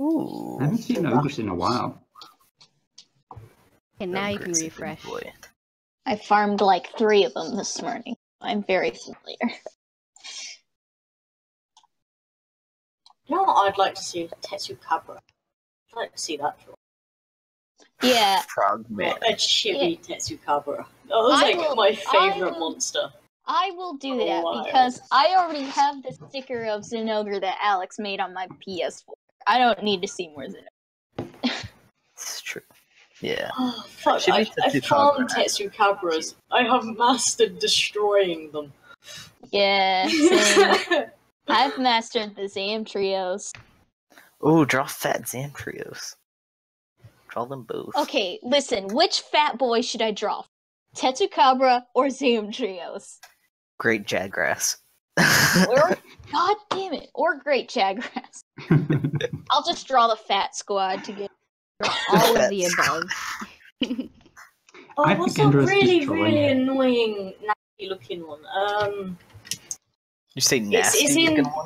Ooh. I haven't seen Ogres in a while. And now you can refresh. Boy. I farmed like 3 of them this morning. I'm very familiar. You know what I'd like to see? Tetsukabra. I'd like to see that. Yeah. Frogman. A chibi Tetsukabra. That was my favorite monster. I will do Oh, that wow. because I already have the sticker of Zinogre that Alex made on my PS4. I don't need to see more Zinogre. It's true. Yeah. Oh, fuck. Should be I Tetsukabra. farmed Tetsukabras. I have mastered destroying them. Yeah, same. I've mastered the Zam trios. Ooh, draw fat Zamtrios. Draw them both. Okay, listen, which fat boy should I draw? Tetsukabra or Zam trios? Great Jaggrass. Or, god damn it, or Great Jaggrass. I'll just draw the fat squad to get All of the above. Oh, I what's think that Endra's really, destroying really it. annoying, nasty looking one? You say nasty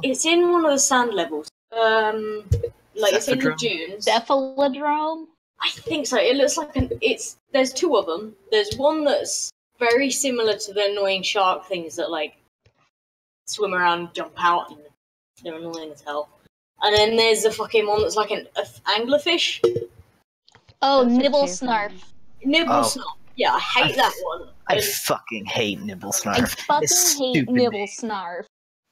It's in one of the sand levels. Like it's in the Cephadrome? dunes. Cephalodrome? I think so. It looks like there's 2 of them. There's one that's very similar to the annoying shark things that like swim around, jump out, and they're annoying as hell. And then there's the fucking one that's like an anglerfish. Oh, Those are Nibble terrifying. Snarf. Nibble Oh. Snarf. Yeah, I hate that one. I And fucking hate Nibble I Snarf. fucking It's hate stupid. Nibble Snarf.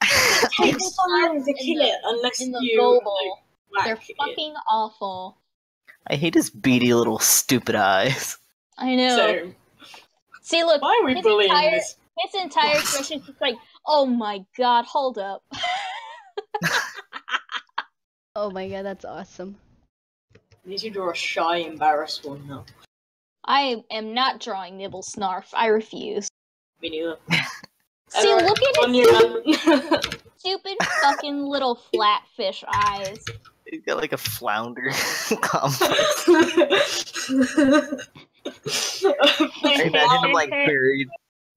it takes so long to in kill the- it unless In the you global. like, They're whack it. fucking awful. I hate his beady little stupid eyes. I know. So See, look, why are we his bullying entire- this? his entire expression is just like, oh my god, hold up. Oh my god, that's awesome. You need to draw a shy, embarrassed one now. I am not drawing Nibble Snarf. I refuse. Me neither. See, Anyway, look at on his your stupid fucking little flatfish eyes. He's got like a flounder complex. I imagine him like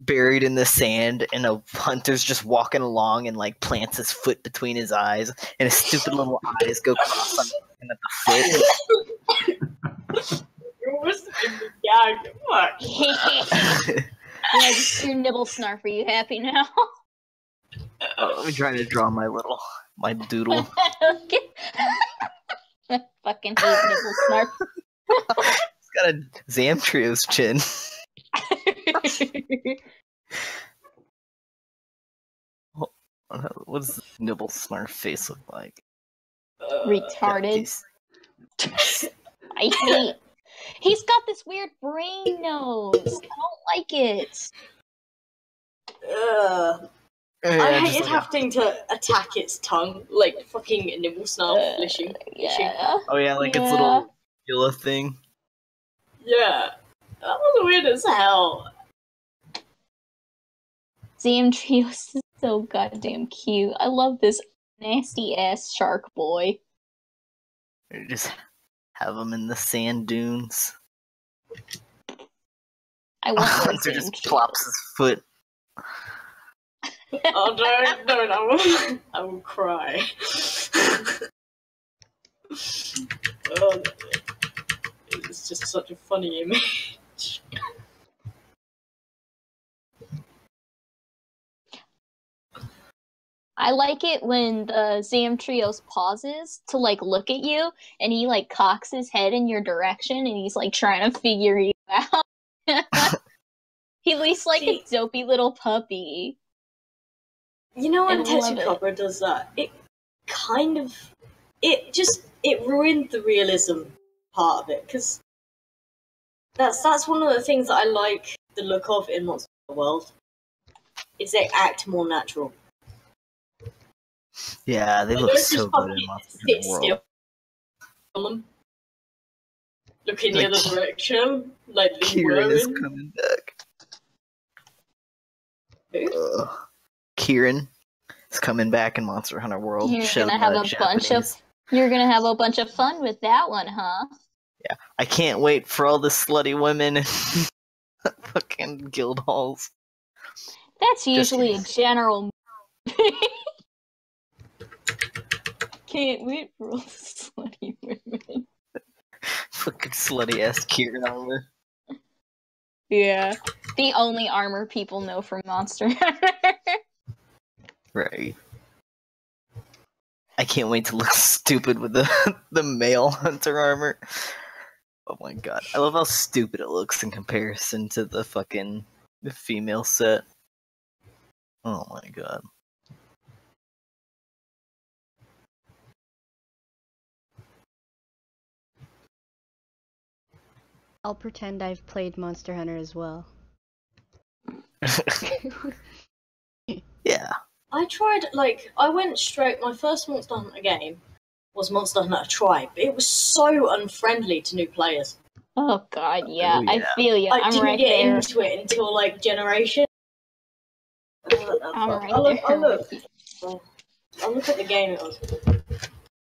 buried in the sand, and a hunter's just walking along and like plants his foot between his eyes, and his stupid little eyes go cross on him at the foot. You're whispering the gag. What? Yeah, just your Nibble Snarf. Are you happy now? I'm trying to draw my doodle. Fucking hate Nibble Snarf. He's got a Zamtrio's chin. What does Nibble Snarf face look like? Retarded. I hate. He's got this weird brain nose. I don't like it. I hated having to attack its tongue, like fucking Nibble Snarf fishing. Yeah. Oh yeah, like its Yeah. little yellow thing. Yeah. That was weird as hell. Zam Trios is so goddamn cute. I love this nasty ass shark boy. Or just have them in the sand dunes. I want more Hunter Zam just Trios. plops his foot. Oh, don't, I will cry. Oh, it's just such a funny image. I like it when the Zam Trios pauses to like look at you, and he like cocks his head in your direction, and he's like trying to figure you out. He looks like a dopey little puppy. You know when I love Tetsukabra does that, it ruined the realism part of it, because that's one of the things that I like the look of in Monster Hunter World, is they act more natural. Yeah, they They look don't so just good in fucking Monster sit Hunter World. still on them. Look in the Like, other direction, like they Kieran were is in. coming back. Who? Kieran is coming back in Monster Hunter World. You're Show gonna have the a bunch Japanese. of. You're gonna have a bunch of fun with that one, huh? I can't wait for all the slutty women in fucking guild halls. That's usually a general. Can't wait for all the slutty. slutty ass Kieran armor. Yeah. The only armor people know from Monster Hunter. Right. I can't wait to look stupid with the male hunter armor. Oh my god. I love how stupid it looks in comparison to the female set. Oh my god. I'll pretend I've played Monster Hunter as well. Yeah. I tried, I went straight. My first Monster Hunter game was Monster Hunter Tribe. It was so unfriendly to new players. Oh god, yeah. Oh, yeah. I feel you. I I'm didn't right get there. into it until, Generation. I'm right I'll look, there. I'll look at the game it was.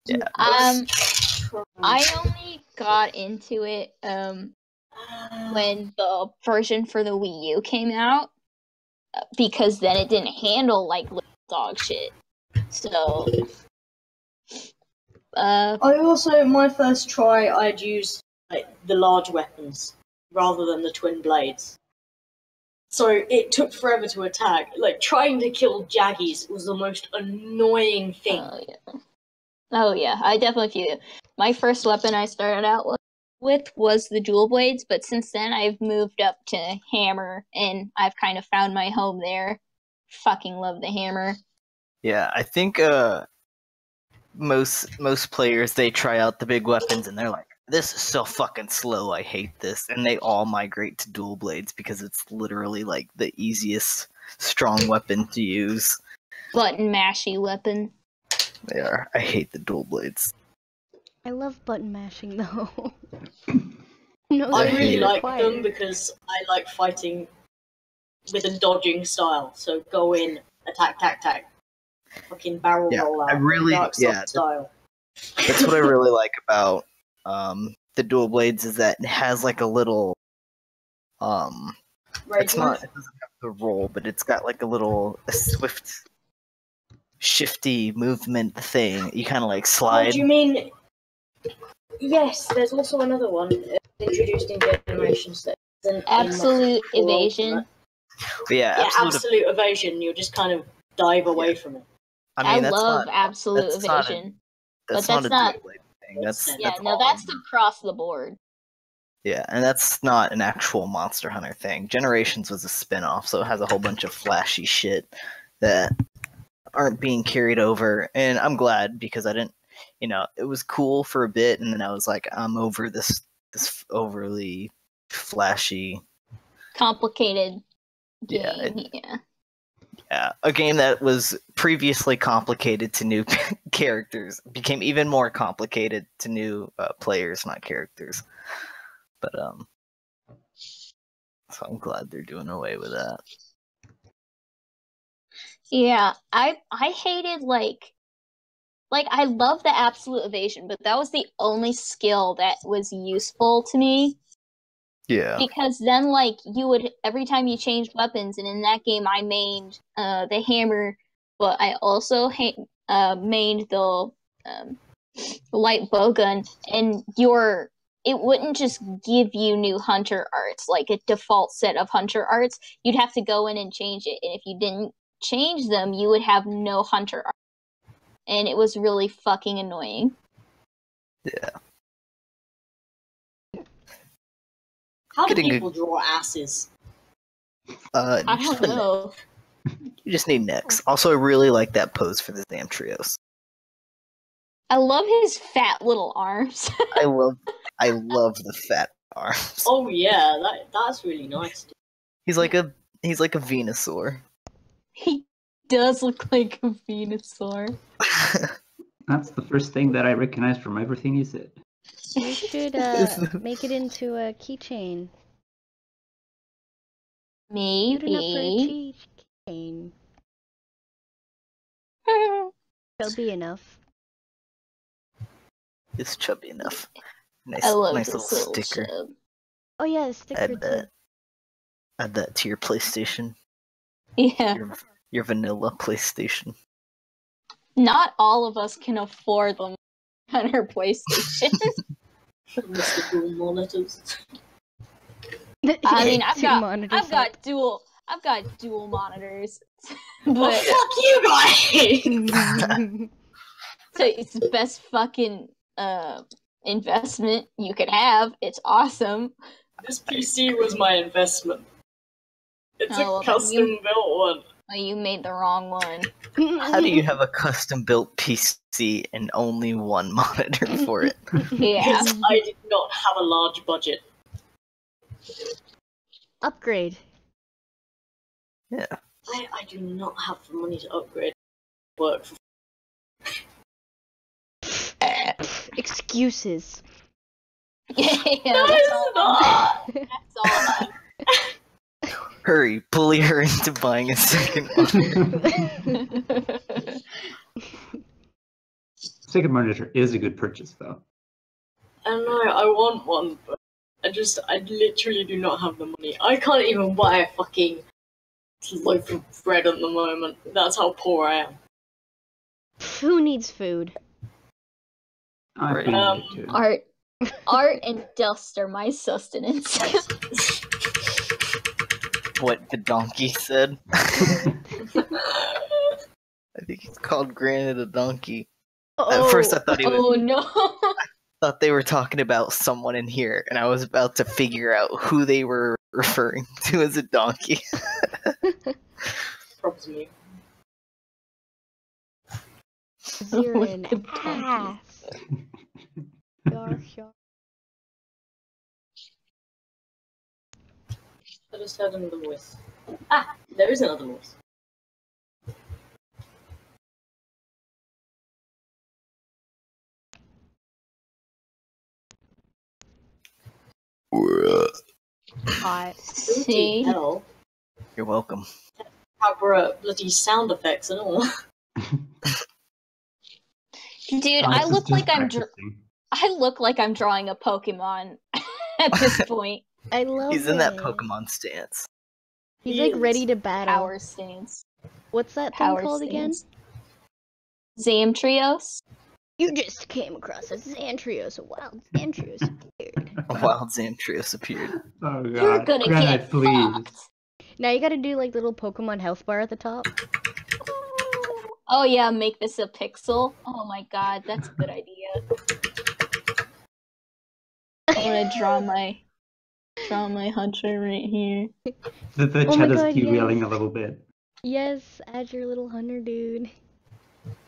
Yeah. I only got into it when the version for the Wii U came out, because then it didn't handle little dog shit. So I also, my first try, I'd used the large weapons rather than the twin blades. So it took forever to attack. Trying to kill Jaggies was the most annoying thing. Oh yeah, I definitely feel you. My first weapon I started out with was the dual blades, but since then I've moved up to hammer, and I've kind of found my home there. Fucking love the hammer. Yeah, I think most players, they try out the big weapons and they're like, this is so fucking slow, I hate this. And they all migrate to dual blades because it's literally the easiest strong weapon to use. Button mashy weapon. They are. I hate the dual blades. I love button mashing though. No, I they're really like required. them because I like fighting with a dodging style. So go in, attack, tack. Fucking barrel roll out. I really, Dark Souls style. That's what I really like about the dual blades, is that it has a little Rage it doesn't have the roll, but it's got a swift, shifty movement thing. You kind of slide. Oh, do you mean? Yes, there's also another one introduced in Generations that isn't Absolute in evasion. Yeah, absolute evasion. You'll just kind of dive away from it. I mean, love absolute evasion. That's but not a not dual blade thing. That's across the board. Yeah, and that's not an actual Monster Hunter thing. Generations was a spin-off, so it has a whole bunch of flashy shit that aren't being carried over, and I'm glad, because I didn't, it was cool for a bit, and then I was like, I'm over this overly flashy, complicated Yeah, game. Yeah, a game that was previously complicated to new characters became even more complicated to new players, not characters. But so I'm glad they're doing away with that. Yeah, I hated I love the absolute evasion, but that was the only skill that was useful to me. Yeah. Because then, you would, every time you changed weapons, and in that game I mained the hammer, but I also mained the light bowgun, and it wouldn't just give you new hunter arts, like a default set of hunter arts. You'd have to go in and change it, and if you didn't change them, you would have no hunter arts. And it was really fucking annoying. Yeah. How do people draw asses? I don't know. You just need necks. Also, I really like that pose for the Zamtrios. I love his fat little arms. I love the fat arms. Oh yeah, that's really nice. He's like a Venusaur. He does look like a Venusaur. That's the first thing that I recognize from everything you said. You should make it into a keychain. Maybe. Keychain. Chubby enough. It's chubby enough. Nice, I love nice this little little sticker. chub. Oh yeah, the sticker too. Add that to your PlayStation. Yeah. Your vanilla PlayStation. Not all of us can afford them on our PlayStation. Mr. Dual monitors. I mean, Two monitors I've got dual monitors, Oh, but fuck you guys! so it's the best fucking investment you could have. It's awesome. This PC was my investment. It's Oh, well, a then custom built one. Oh, you made the wrong one. How do you have a custom built PC and only one monitor for it? Yeah. Because I did not have a large budget. Upgrade. I do not have the money to upgrade work for Excuses. Yeah, No, that's it's all. not! That's all. Hurry, bully her into buying a second one. Second monitor is a good purchase, though. I don't know, I want one, but I literally do not have the money. I can't even buy a fucking loaf of bread at the moment. That's how poor I am. Who needs food? I Right. think too. Art and dust are my sustenance. What the donkey said. I think it's called Granted a Donkey. At first I thought he was, Oh no. thought they were talking about someone in here, and I was about to figure out who they were referring to as a donkey. Props me. You're With an the donkey. ass. Gosh, I just heard another voice. Ah! There is another voice. hot. Bloody See? hell. You're welcome. Proper bloody sound effects and all. Dude, Oh, I this is look just like I'm drawing a Pokemon at this point. I love He's in that it. Pokemon stance. He's He like is. ready to battle. Power stance. What's that thing Power called again? stance. Zamtrios. You just came across a Xantrios, a wild Xantrios appeared. A wild Zamtrios appeared. Oh god. You're gonna Granite, get please. fucked. Now you gotta do like little Pokemon health bar at the top. Oh yeah, make this a pixel. Oh my god, that's a good idea. I'm gonna draw my hunter right here. The Oh my chat is God, key-wheeling yes. a little bit. Yes, add your little hunter dude.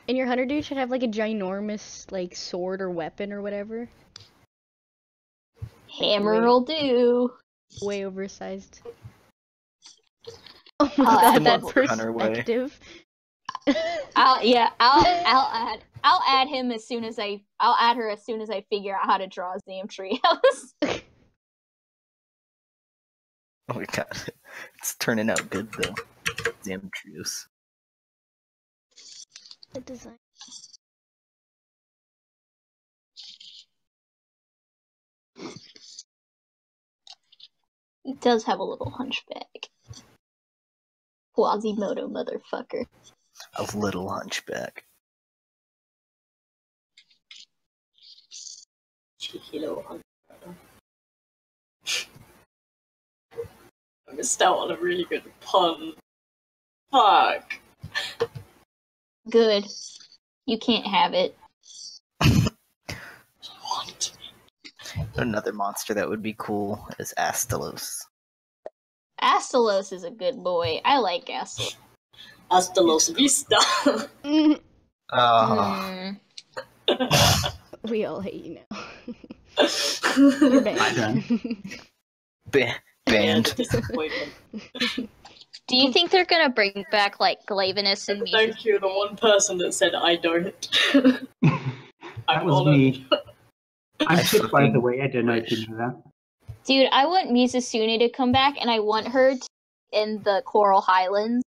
And your hunter dude should have like a ginormous like sword or weapon or whatever. Hammer'll do. Way oversized. Oh I'll my add god, that Monster Hunter way. perspective. I'll add him as soon as I'll add her as soon as I figure out how to draw Zamtrios. Oh my god. It's turning out good though. Zamtrios. The design. He does have a little hunchback. Quasimodo motherfucker. A little hunchback. Cheeky little hunter. I missed out on a really good pun. Fuck. Good. You can't have it. What? Another monster that would be cool is Astalos. Astalos is a good boy. I like Astalos. Hasta los vista. Mm, Oh. Hmm. we all hate you now. You're banned. Banned. Disappointment. Do you think they're gonna bring back like Glavenus and Misa? Thank you, the one person that said I don't. That I'm was honored. me. I'm I sick, by fucking the way. I didn't know wish. you knew that. Dude, I want Mizusune to come back, and I want her to in the Coral Highlands.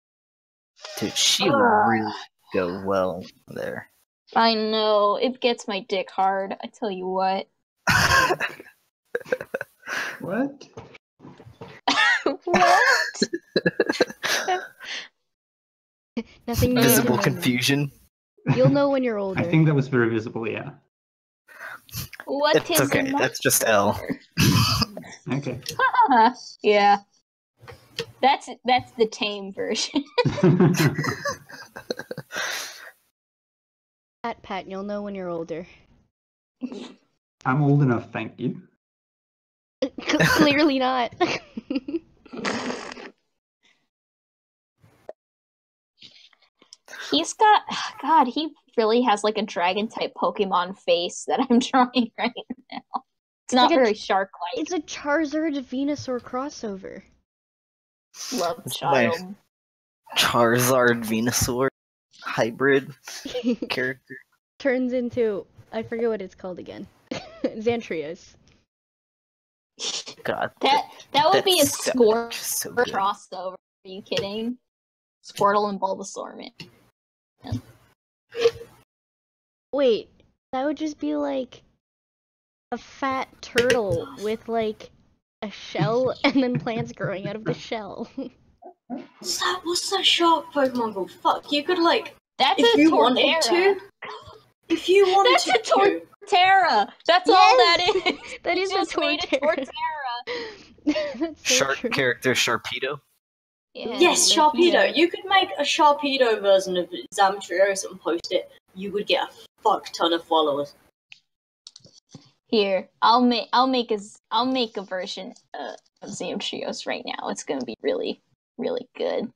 Dude, she would really go well there. I know it gets my dick hard. I tell you what. What? What? Nothing new. Visible to know. confusion. You'll know when you're older. I think that was very visible, yeah. What It's is okay. That's just L. Okay. Yeah. That's the tame version. Pat, you'll know when you're older. I'm old enough, thank you. Clearly not. He's got God, he really has like a dragon type Pokemon face that I'm drawing right now. It's not like very shark like. It's a Charizard Venusaur crossover. Love It's child. nice. Charizard Venusaur hybrid character. Turns into, I forget what it's called again. Xantrios. God. That would be a that's Squirtle so good. crossover. Are you kidding? Squirtle and Bulbasaur, man. Wait, that would just be like a fat turtle with like a shell and then plants growing out of the shell. What's that shark Pokemon called? Fuck, you could like That's if a you Torterra. wanted to. If you wanted That's a to. Torterra. That's all that is. That You is just a made a Torterra. Torterra. That's so Shark true. character Sharpedo. Yeah. Yes, Yeah. Sharpedo. You could make a Sharpedo version of Zamtrios and post it. You would get a fuck ton of followers. Here, I'll make a version of Zamtrios right now. It's gonna be really, really good.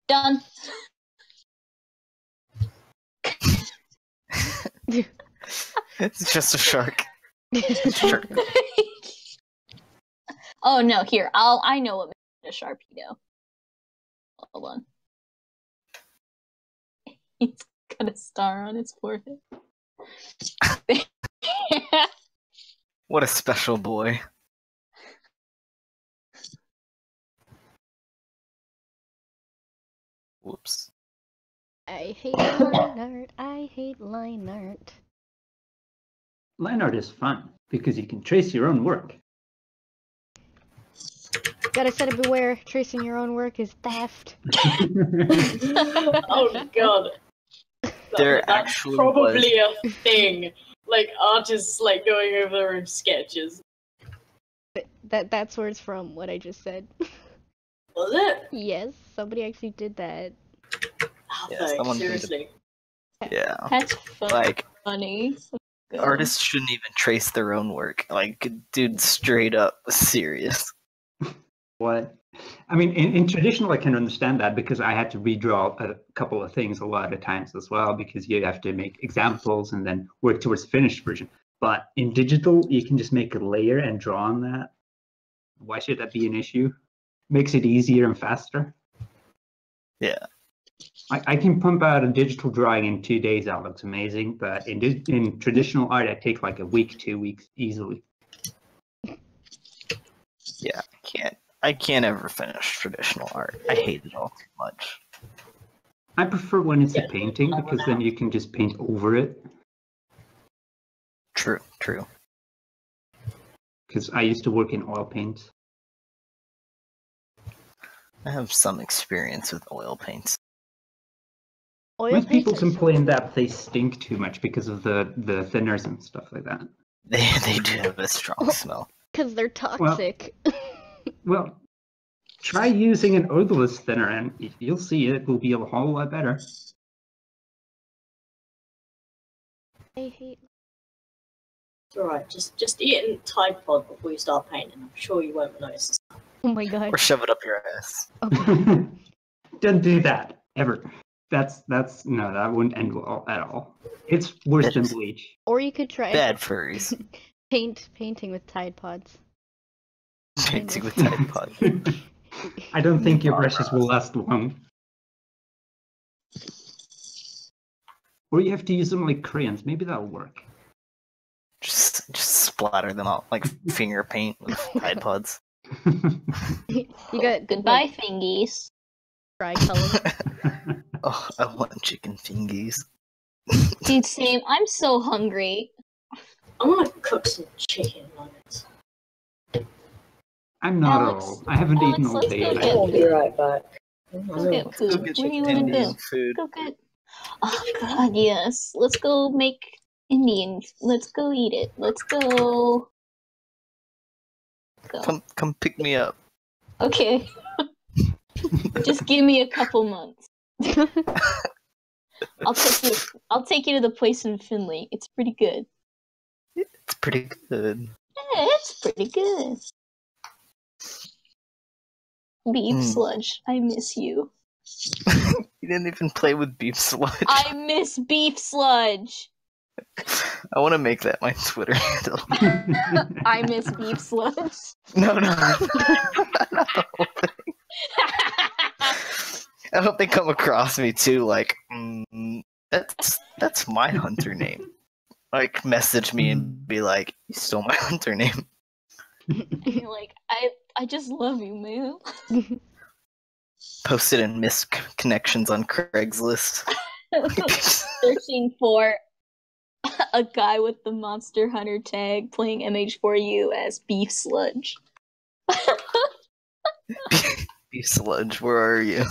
Done. It's just a shark. Shark. Oh no, here, I know what makes a Sharpedo. Hold on. He's got a star on his forehead. What a special boy. Whoops. I hate line art. I hate line art. Line art is fun because you can trace your own work. Gotta set it beware. Tracing your own work is theft. Oh god. There That's actually probably a thing. Like artists like going over their own sketches. That's where it's from. What I just said. Was it? Yes, somebody actually did that. Oh, Yeah, thanks, someone did it. seriously. Yeah. That's Like, funny. Good. artists shouldn't even trace their own work. Like, dude, straight up serious. What? I mean, in traditional, I can understand that because I had to redraw a couple of things a lot of times as well because you have to make examples and then work towards the finished version. But in digital, you can just make a layer and draw on that. Why should that be an issue? Makes it easier and faster. Yeah. I can pump out a digital drawing in 2 days. That looks amazing. But in traditional art, I take like a week, 2 weeks easily. Yeah, I can't ever finish traditional art. I hate it all too much. I prefer when it's a painting because then you can just paint over it. True. Because I used to work in oil paints. I have some experience with oil paints. Oil Most people paints are so complain cool. that they stink too much because of the thinners and stuff like that. They do have a strong smell. Because they're toxic. Well, try using an odorless thinner and you'll see it will be a whole lot better. I hate. It's alright, just eat a Tide Pod before you start painting. I'm sure you won't notice. Oh my god. Or shove it up your ass. Okay. Don't do that ever. That's no, that wouldn't end well at all. It's worse than bleach. Or you could try Bad furries. painting with Tide Pods. Painting with Tide Pod. I don't think your brushes will last long. Or you have to use them like crayons. Maybe that'll work. Just splatter them out like finger paint with Tide Pods. You got Goodbye, fingies. tricolor. Oh, I want chicken fingies. Dude, same. I'm so hungry. I want to cook some chicken nuggets. I'm not Alex- at all. I haven't Alex, eaten all let's day. go and get I'll be right back. Go get food. Go What get do you chicken want to do? fingies and food. Go get. Oh god, yes. Let's go make Indian. Let's go eat it. Let's go. Come pick me up. Okay. Just give me a couple months. I'll take you to the place in Finley. It's pretty good. It's pretty good. Yeah, it's pretty good. Beef sludge, I miss you. You didn't even play with beef sludge. I miss beef sludge. I want to make that my Twitter handle. I miss beef sludge. No. Not the whole thing. I hope they come across me too, like, that's my hunter name. Like, message me and be like, you stole my hunter name. And you're like, I just love you, man. Posted in missed connections on Craigslist. Searching for a guy with the Monster Hunter tag playing MH4U as Beef Sludge. Beef Sludge, where are you?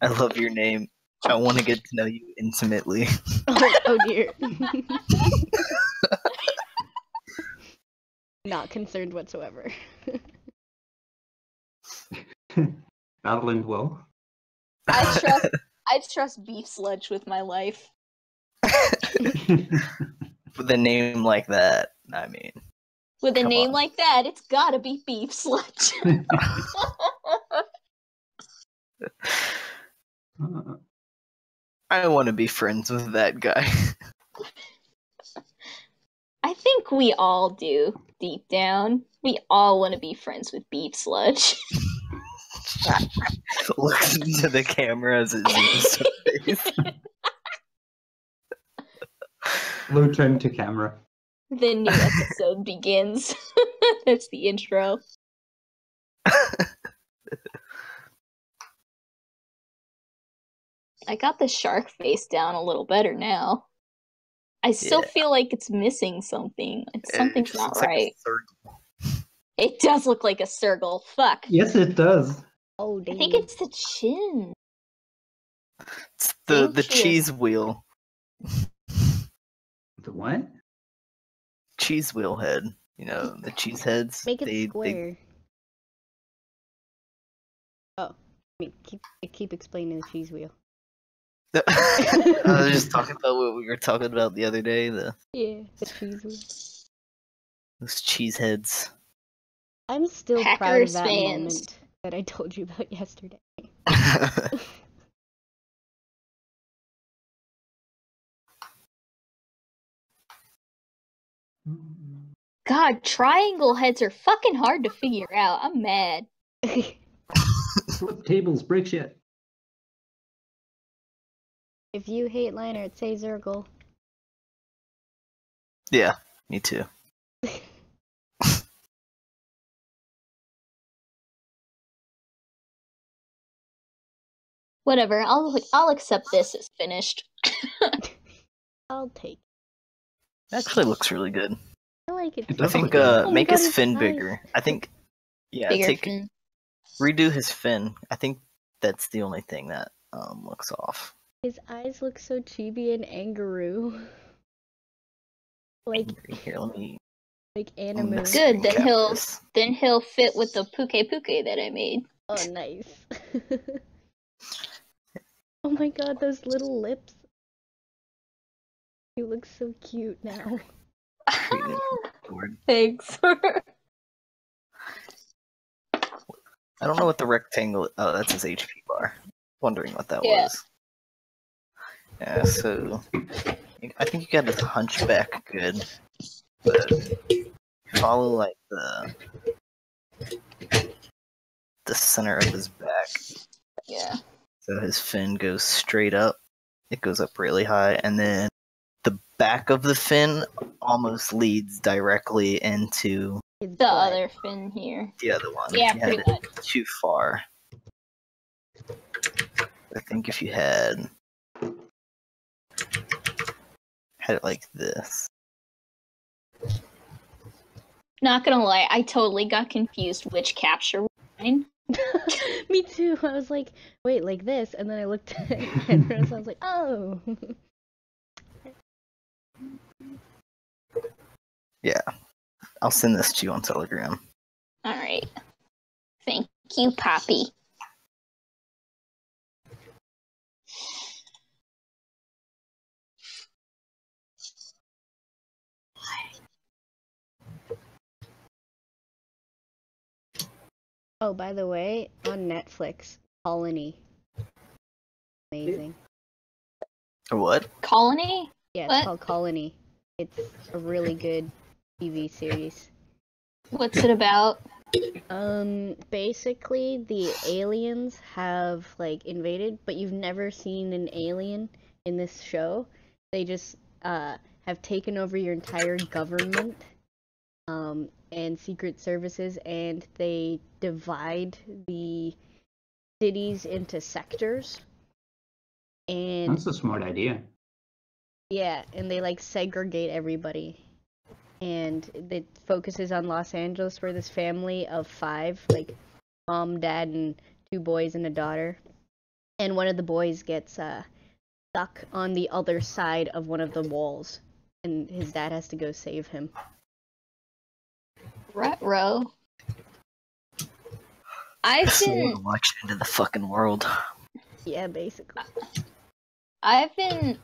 I love your name. I want to get to know you intimately. Oh dear. Not concerned whatsoever. Madeline will. I trust Beef Sludge with my life. With a name like that, I mean. With a Come name on. like that, it's gotta be Beef Sludge. I want to be friends with that guy. I think we all do, deep down. We all want to be friends with Beef Sludge. Looks into the camera as it zooms to face. Low turn to camera. The new episode begins. That's the intro. I got the shark face down a little better now. I still feel like it's missing something. Something's just not looks like a right. circle. It does look like a circle. Fuck. Yes, it does. Oh I damn. think it's the chin. It's the Thank you. cheese wheel. The what? Cheese wheel head. You know, the cheese heads. Make it they- square. Oh, I mean, keep explaining the cheese wheel. I was just talking about what we were talking about the other day, Yeah, the cheese wheel. those cheese heads. I'm still proud of Packers that fans. moment that I told you about yesterday. God, triangle heads are fucking hard to figure out. I'm mad. Flip tables, break shit. If you hate Leinart, say Zergle. Yeah, me too. Whatever. I'll accept this as finished. I'll take. Actually looks really good. I like it. It I does think look good. Oh my make God, his his fin eyes. bigger. I think Bigger take fin. redo his fin. I think that's the only thing that looks off. His eyes look so chibi and angaroo. Like Here, let me anime. mix- Good, then recap he'll this. fit with the puke that I made. Oh, nice. Oh my god, those little lips. He looks so cute now. Reading forward. Thanks. I don't know what the rectangle. Oh, that's his HP bar. Wondering what that Yeah. was. Yeah, so I think you got his hunchback good, but follow like the center of his back. Yeah. So his fin goes straight up. It goes up really high, and then the back of the fin almost leads directly into His The butt. other fin here. the other one. Yeah, If you had pretty it too far. I think if you had it like this. Not gonna lie, I totally got confused which capture was mine. Me too. I was like, wait, like this, and then I looked at Henry, so I was like, oh. Yeah. I'll send this to you on Telegram. Alright. Thank you, Poppy. Oh, by the way, on Netflix, Colony. Amazing. What? Colony? Yeah, it's What? called Colony. It's a really good TV series. What's it about? Basically, the aliens have, like, invaded, but you've never seen an alien in this show. They just, have taken over your entire government, and secret services, and they divide the cities into sectors. And That's a smart idea. yeah, and they like segregate everybody. And it focuses on Los Angeles, where this family of 5, like mom, dad, and 2 boys and a daughter. And one of the boys gets stuck on the other side of one of the walls, and his dad has to go save him. Retro. I've I been want to watch Into the Fucking World. Yeah, basically. I'm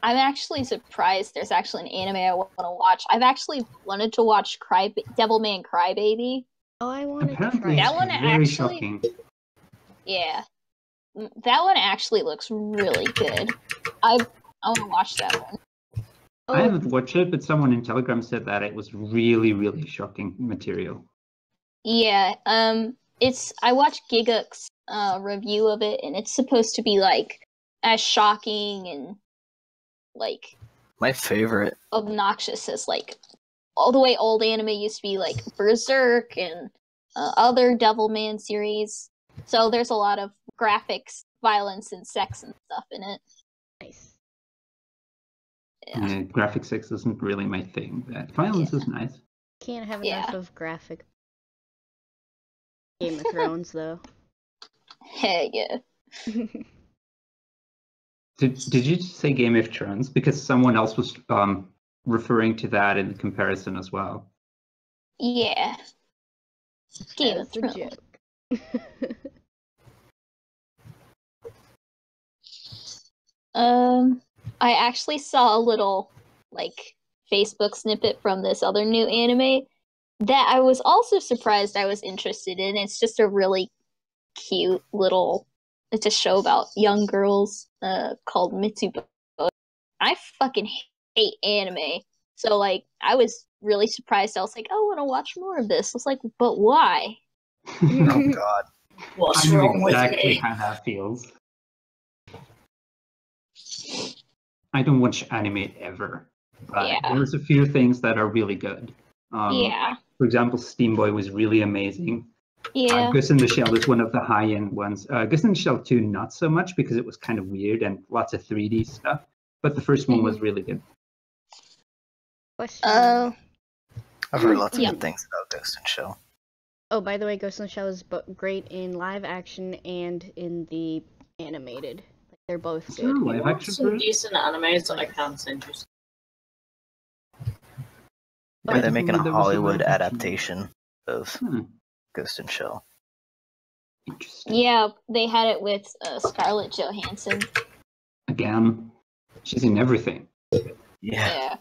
actually surprised there's actually an anime I want to watch. I've actually wanted to watch Devilman Crybaby. Oh, I wanted to Apparently, try it's That one very actually- shocking. Yeah. That one actually looks really good. I want to watch that one. I Oh, haven't watched it, but someone in Telegram said that it was really, really shocking material. Yeah, I watched Giguk's review of it, and it's supposed to be like as shocking and like My favorite. obnoxious as like all the way old anime used to be, like Berserk and other Devilman series. So there's a lot of graphics, violence, and sex and stuff in it. nice. Yeah. Graphic 6 isn't really my thing. But violence is nice. Can't have Yeah. enough of graphic Game of Thrones, though. Hey, yeah. Did you just say Game of Thrones? Because someone else was referring to that in comparison as well. Yeah. Game of That's a Thrones. joke. I actually saw a little like Facebook snippet from this other new anime that I was also surprised I was interested in. It's just a really cute little. It's a show about young girls called Mitsubo. I fucking hate anime, so like I was really surprised. I was like, I want to watch more of this. I was like, but why? Oh God. What's I know wrong with exactly me? how that feels. I don't watch anime ever, but Yeah. there's a few things that are really good. Yeah, For example, Steam Boy was really amazing. yeah. Ghost in the Shell is one of the high-end ones. Ghost in the Shell 2, not so much because it was kind of weird and lots of 3D stuff. But the first one was really good. Question. I've heard lots of Yeah. good things about Ghost in the Shell. Oh, by the way, Ghost in the Shell is great in live action and in the animated. Like, they're both Is there a good. live action Some for it? decent animes that I can send you. Or they're making a There was a Hollywood live action. adaptation of Hmm, Ghost in the Shell. interesting. Yeah, they had it with Scarlett Johansson. Again, she's in everything. Yeah. Yeah.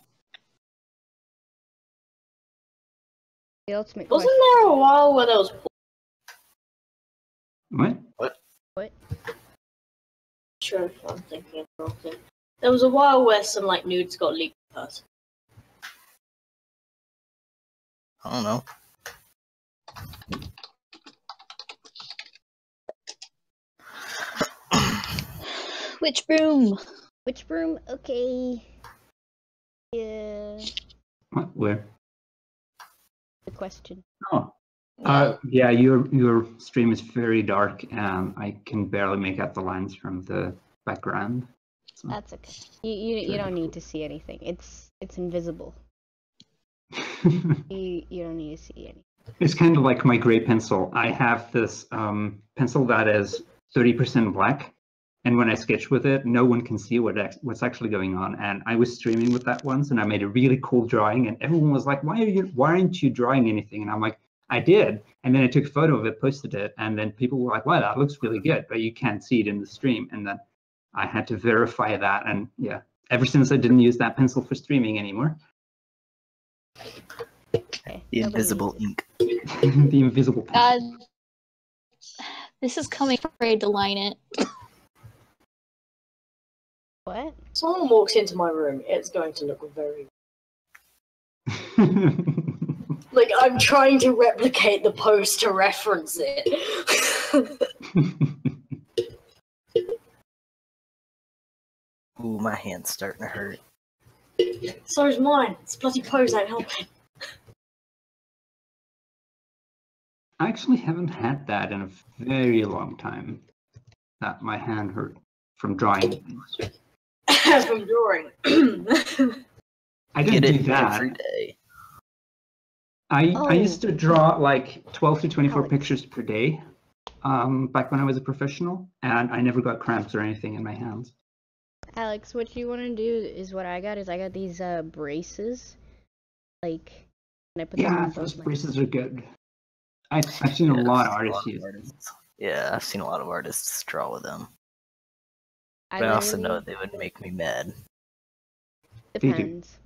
The ultimate Wasn't question. there a while where there was What? sure if I'm thinking of the wrong thing. There was a while where some like nudes got leaked first. I don't know. Which broom? Which broom? Okay. Yeah. What? Where? The question. Oh. Yeah, your stream is very dark, and I can barely make out the lines from the background. So. That's okay. You don't need to see anything. It's invisible. You don't need to see anything. It's kind of like my gray pencil. I have this pencil that is 30% black, and when I sketch with it, no one can see what's actually going on. And I was streaming with that once, and I made a really cool drawing, and everyone was like, why aren't you drawing anything? And I'm like, I did. And then I took a photo of it, posted it, and then people were like, wow, that looks really good, but you can't see it in the stream. And then I had to verify that, and yeah, ever since I didn't use that pencil for streaming anymore. Okay, The nobody invisible uses it. ink. The invisible pencil. This is coming afraid to line it. What? Someone walks into my room, it's going to look very. Like, I'm trying to replicate the post to reference it. Ooh, my hand's starting to hurt. So's mine. This bloody pose ain't helping. I actually haven't had that in a very long time. That my hand hurt from drawing things. From drawing. I Get didn't it do that. every day. I used to draw like 12 to 24 Alex. pictures per day back when I was a professional, and I never got cramps or anything in my hands. Alex, what you want to do is what I got. I got these braces, like, and I put them Yeah, on those both my. braces are good. I've seen a Yeah, lot of I've seen artists use them. artists. Yeah, I've seen a lot of artists draw with them. I But I also literally- know they would make me mad. They do. Depends.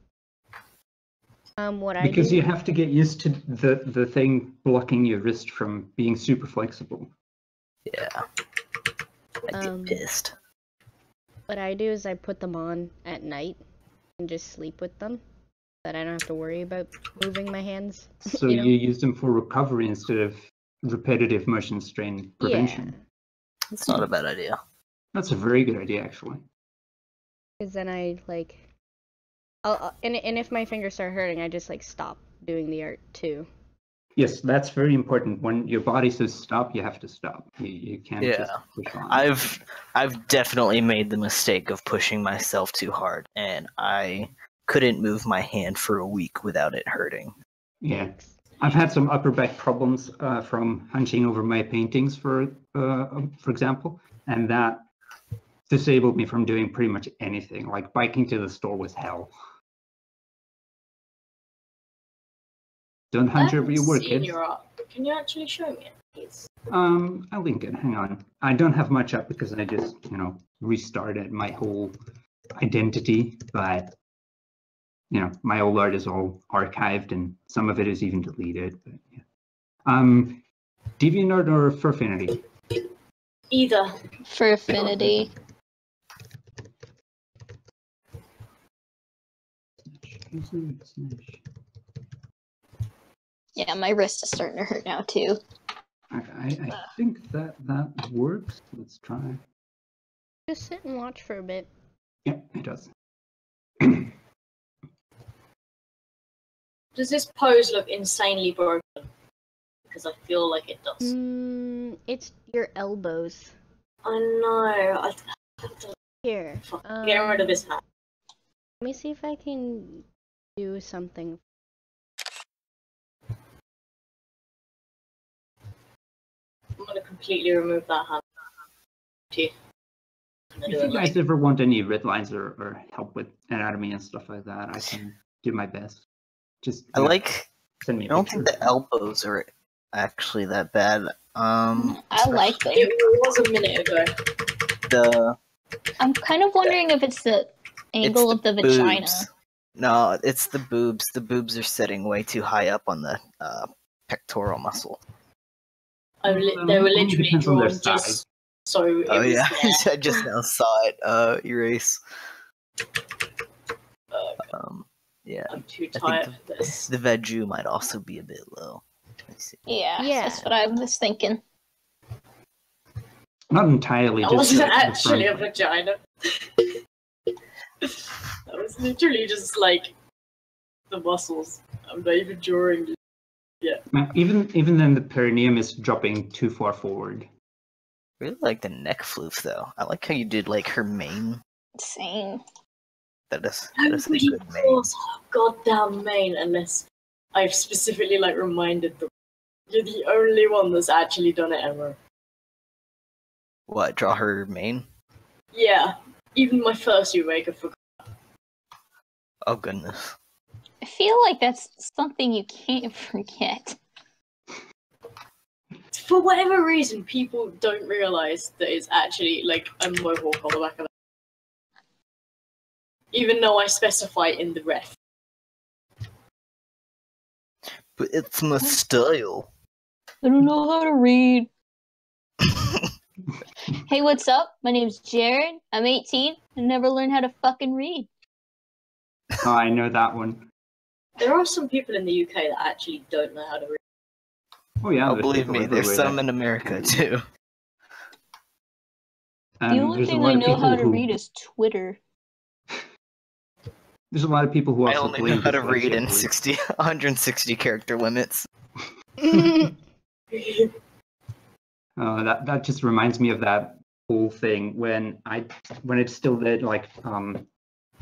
What I Because do. you have to get used to the thing blocking your wrist from being super flexible. Yeah. I'd Um, get pissed. What I do is I put them on at night and just sleep with them, so that I don't have to worry about moving my hands. So You know? you use them for recovery instead of repetitive motion strain prevention. It's not a bad idea. That's a very good idea, actually. Because then I like, and if my fingers start hurting, I just like stop doing the art too. Yes, that's very important. When your body says stop, you have to stop. You can't just Yeah. push on. I've definitely made the mistake of pushing myself too hard, and I couldn't move my hand for a week without it hurting. Yeah. I've had some upper back problems from hunching over my paintings, for example, and that disabled me from doing pretty much anything. Like biking to the store was hell. Don't hunch over your work, kids. Your art. Can you actually show me it, please? I'll link it. Hang on. I don't have much up because I just, restarted my whole identity. But my old art is all archived, and some of it is even deleted. But yeah. DeviantArt or Furfinity? Either. For affinity. Yeah, my wrist is starting to hurt now too. I think that works. Let's try. Just sit and watch for a bit. Yep, it does. Does this pose look insanely broken? Because I feel like it does. It's your elbows. I know. I have to Here. get rid of this hand. Let me see if I can do something. I'm gonna completely remove that hand. Too. If you guys ever want any red lines or help with anatomy and stuff like that, I can do my best. Just I like. send me I a don't picture. think the elbows are actually that bad. I like them. It was a minute ago. The I'm kind of wondering if it's the angle of the vagina. boobs. No, it's the boobs. The boobs are sitting way too high up on the pectoral muscle. They were Only literally depends on their drawn size. just so it Oh was yeah, there. I just now saw it. Erase. Yeah, I'm too think tired of this. the vegu might also be a bit low. Let me see. Yeah, Yeah. that's what I was thinking. Not entirely. That just wasn't the actually a front. vagina. That was literally just like the muscles. I'm not even drawing. Even then, the perineum is dropping too far forward. Really like the neck floof though. I like how you did like her mane. Same. That is a Nobody good mane. draws her goddamn mane unless I've specifically like reminded them You're the only one that's actually done it ever. What? Draw her main? Yeah. Even my first remake, I forgot. Oh goodness. I feel like that's something you can't forget. For whatever reason, people don't realize that it's actually like a mohawk on the back of it. Even though I specify it in the ref. But it's my style. I don't know how to read. Hey, what's up? My name's Jared. I'm 18 and never learned how to fucking read. Oh, I know that one. There are some people in the UK that actually don't know how to read. Oh yeah, Oh, there's believe people me, there's everywhere some that- in America too. The And only there's a thing lot I of know people how to who- read is Twitter. There's a lot of people who I also only know blame how to read dyslexia in for it. 160 character limits. That just reminds me of that whole thing when I still did like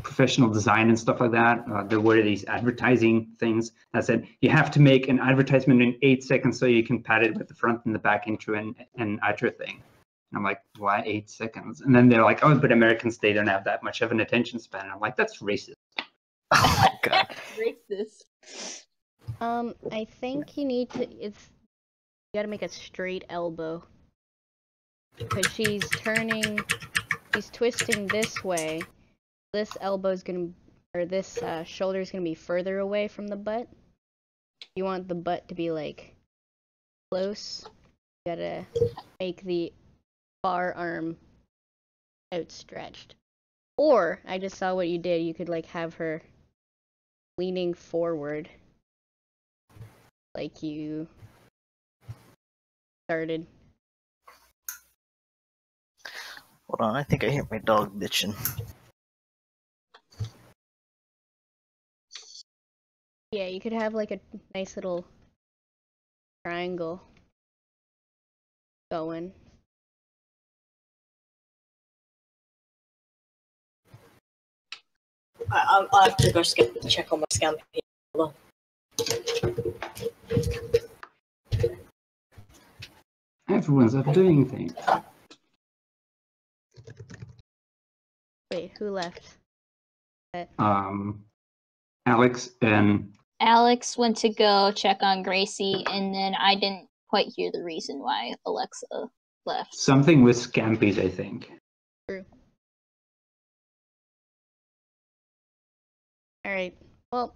professional design and stuff like that. There were these advertising things that said you have to make an advertisement in 8 seconds so you can pad it with the front and the back intro and outro thing. And I'm like, why 8 seconds? And then they're like, oh, but Americans, they don't have that much of an attention span. And I'm like, that's racist. Oh my god. Racist. I think you need to. You gotta make a straight elbow because she's twisting this way. This elbow's gonna, or this shoulder's gonna be further away from the butt. You want the butt to be like close. You gotta make the bar arm outstretched. Or I just saw what you did. You could like have her leaning forward, like you started. Hold on, I think I hear my dog bitching. Yeah, you could have like a nice little triangle going. I have to go check on my scam. Everyone's up doing things. Wait, who left? Alex and Alex went to go check on Gracie, and then I didn't quite hear the reason why Alexa left. something with Scampies, I think. True. Alright, well,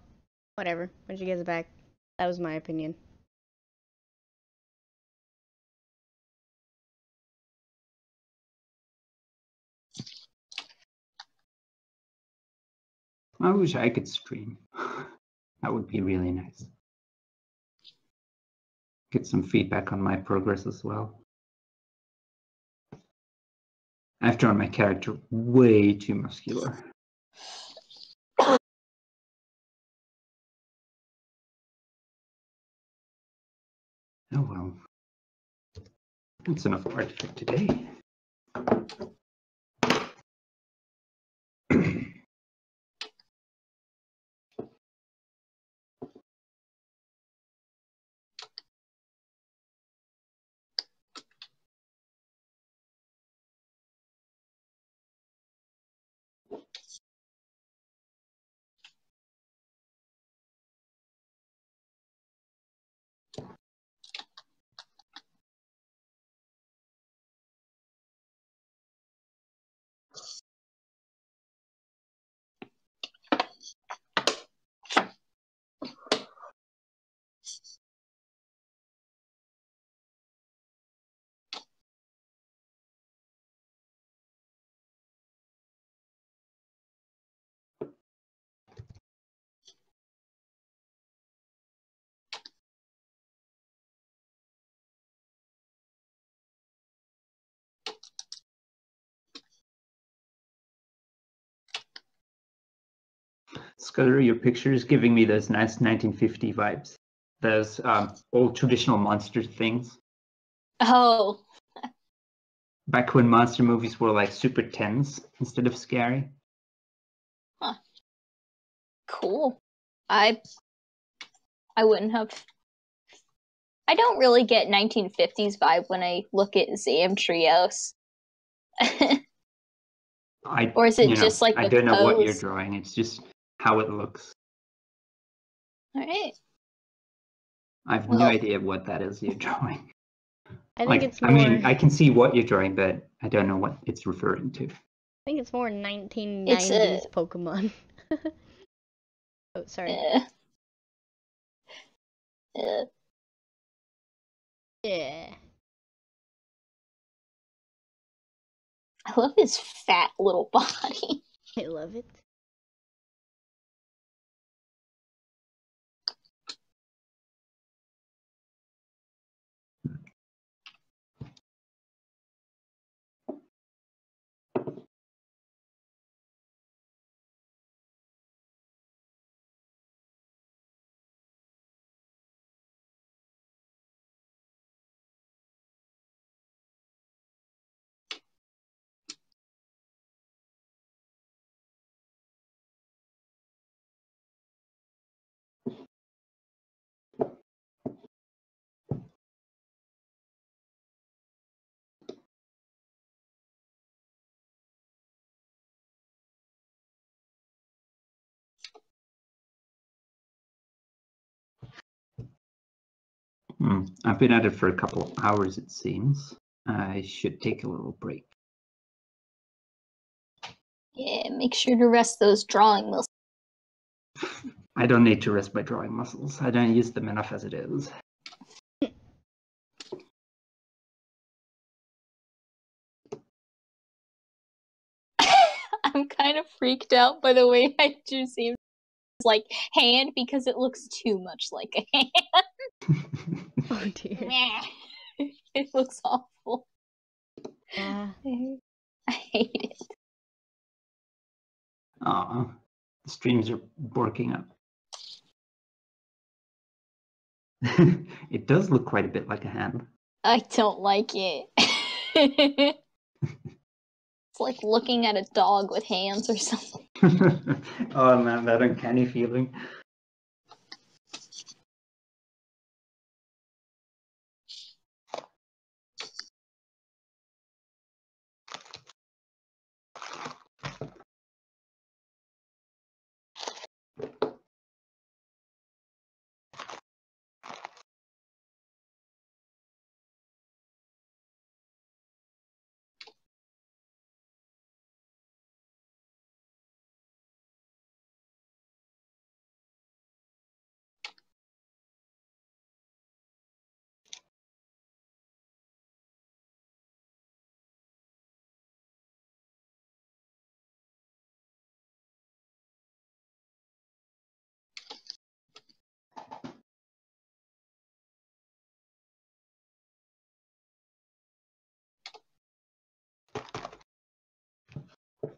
whatever. When she gets back, that was my opinion. I wish I could stream. That would be really nice. Get some feedback on my progress as well. I've drawn my character way too muscular. Oh well. That's enough art for today. Scudder, your picture is giving me those nice 1950 vibes. Those old traditional monster things. Oh, Back when monster movies were like super tense instead of scary. cool. I wouldn't have I don't really get 1950s vibe when I look at Zamtrios. Or is it just like I the don't know what you're pose? drawing. It's just how it looks. All right. I have no idea what that is you're drawing. think it's more. I mean, I can see what you're drawing, but I don't know what it's referring to. I think it's more 1990s Pokemon. Oh, sorry. Yeah. I love his fat little body. I love it. I've been at it for a couple of hours, it seems. I should take a little break. Yeah, make sure to rest those drawing muscles. I don't need to rest my drawing muscles. I don't use them enough as it is. I'm kind of freaked out by the way I do seem like hand because it looks too much like a hand. Oh dear. It looks awful. Yeah. I hate it. Aw, the streams are working up. It does look quite a bit like a hand. I don't like it. It's like looking at a dog with hands or something. Oh man, that uncanny feeling.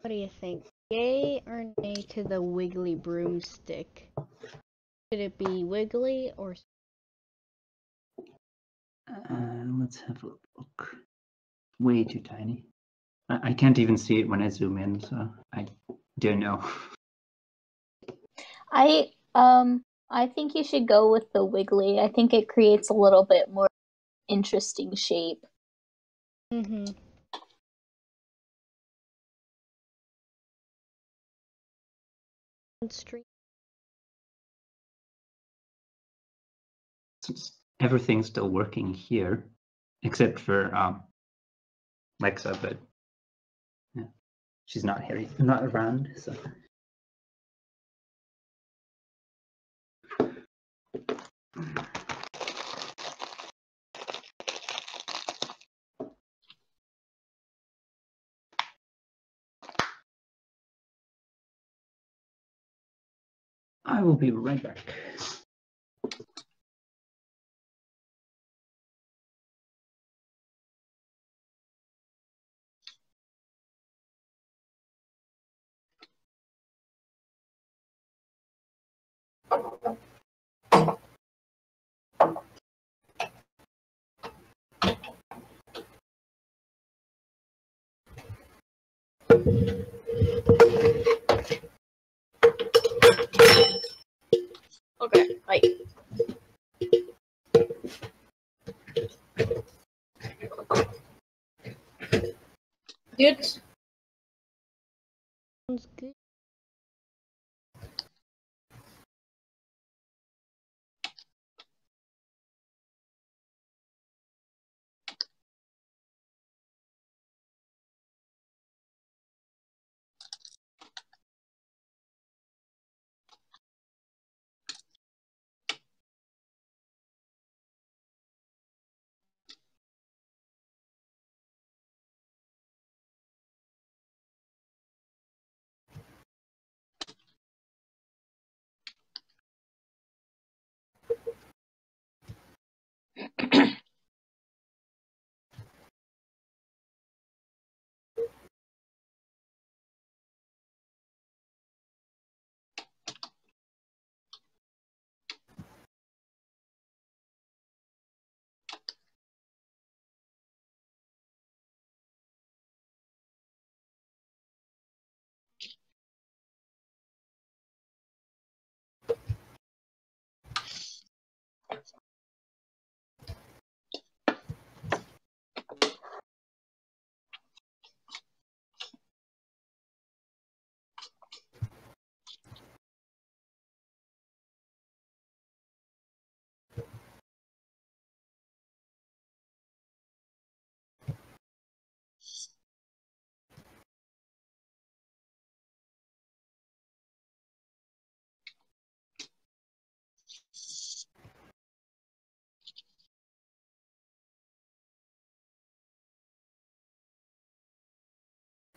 What do you think? Yay or nay to the Wiggly broomstick? Should it be Wiggly or? Let's have a look. Way too tiny. I can't even see it when I zoom in, so I don't know. I think you should go with the Wiggly. I think it creates a little bit more interesting shape. Mm-hmm. Street. Everything's still working here, except for Lexa, but yeah, she's not here, not around. So. I will be right back. Okay, right. good? Sounds good.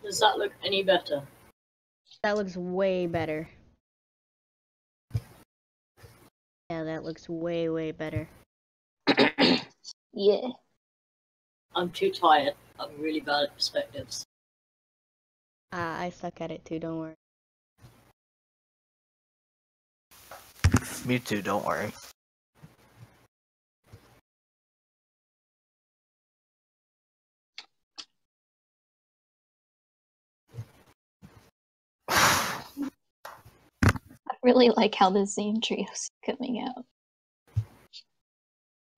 Does that look any better? That looks way better. Yeah, that looks way, way better. Yeah. I'm too tired. I'm really bad at perspectives. I suck at it too, don't worry. Me too, don't worry. I really like how the Zane Trio's coming out.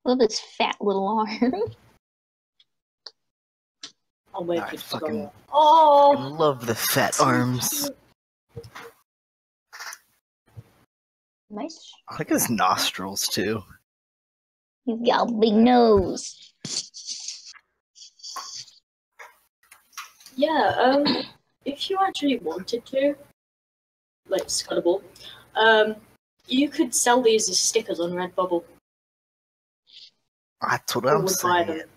Love his fat little arm. I'll wait I for it to fucking- go. Oh! I love the fat arms. Nice. I like his nostrils too. He's got a big nose. Yeah, if you actually wanted to, like Scuttable, you could sell these as stickers on Redbubble. That's what People I'm would buy saying. them.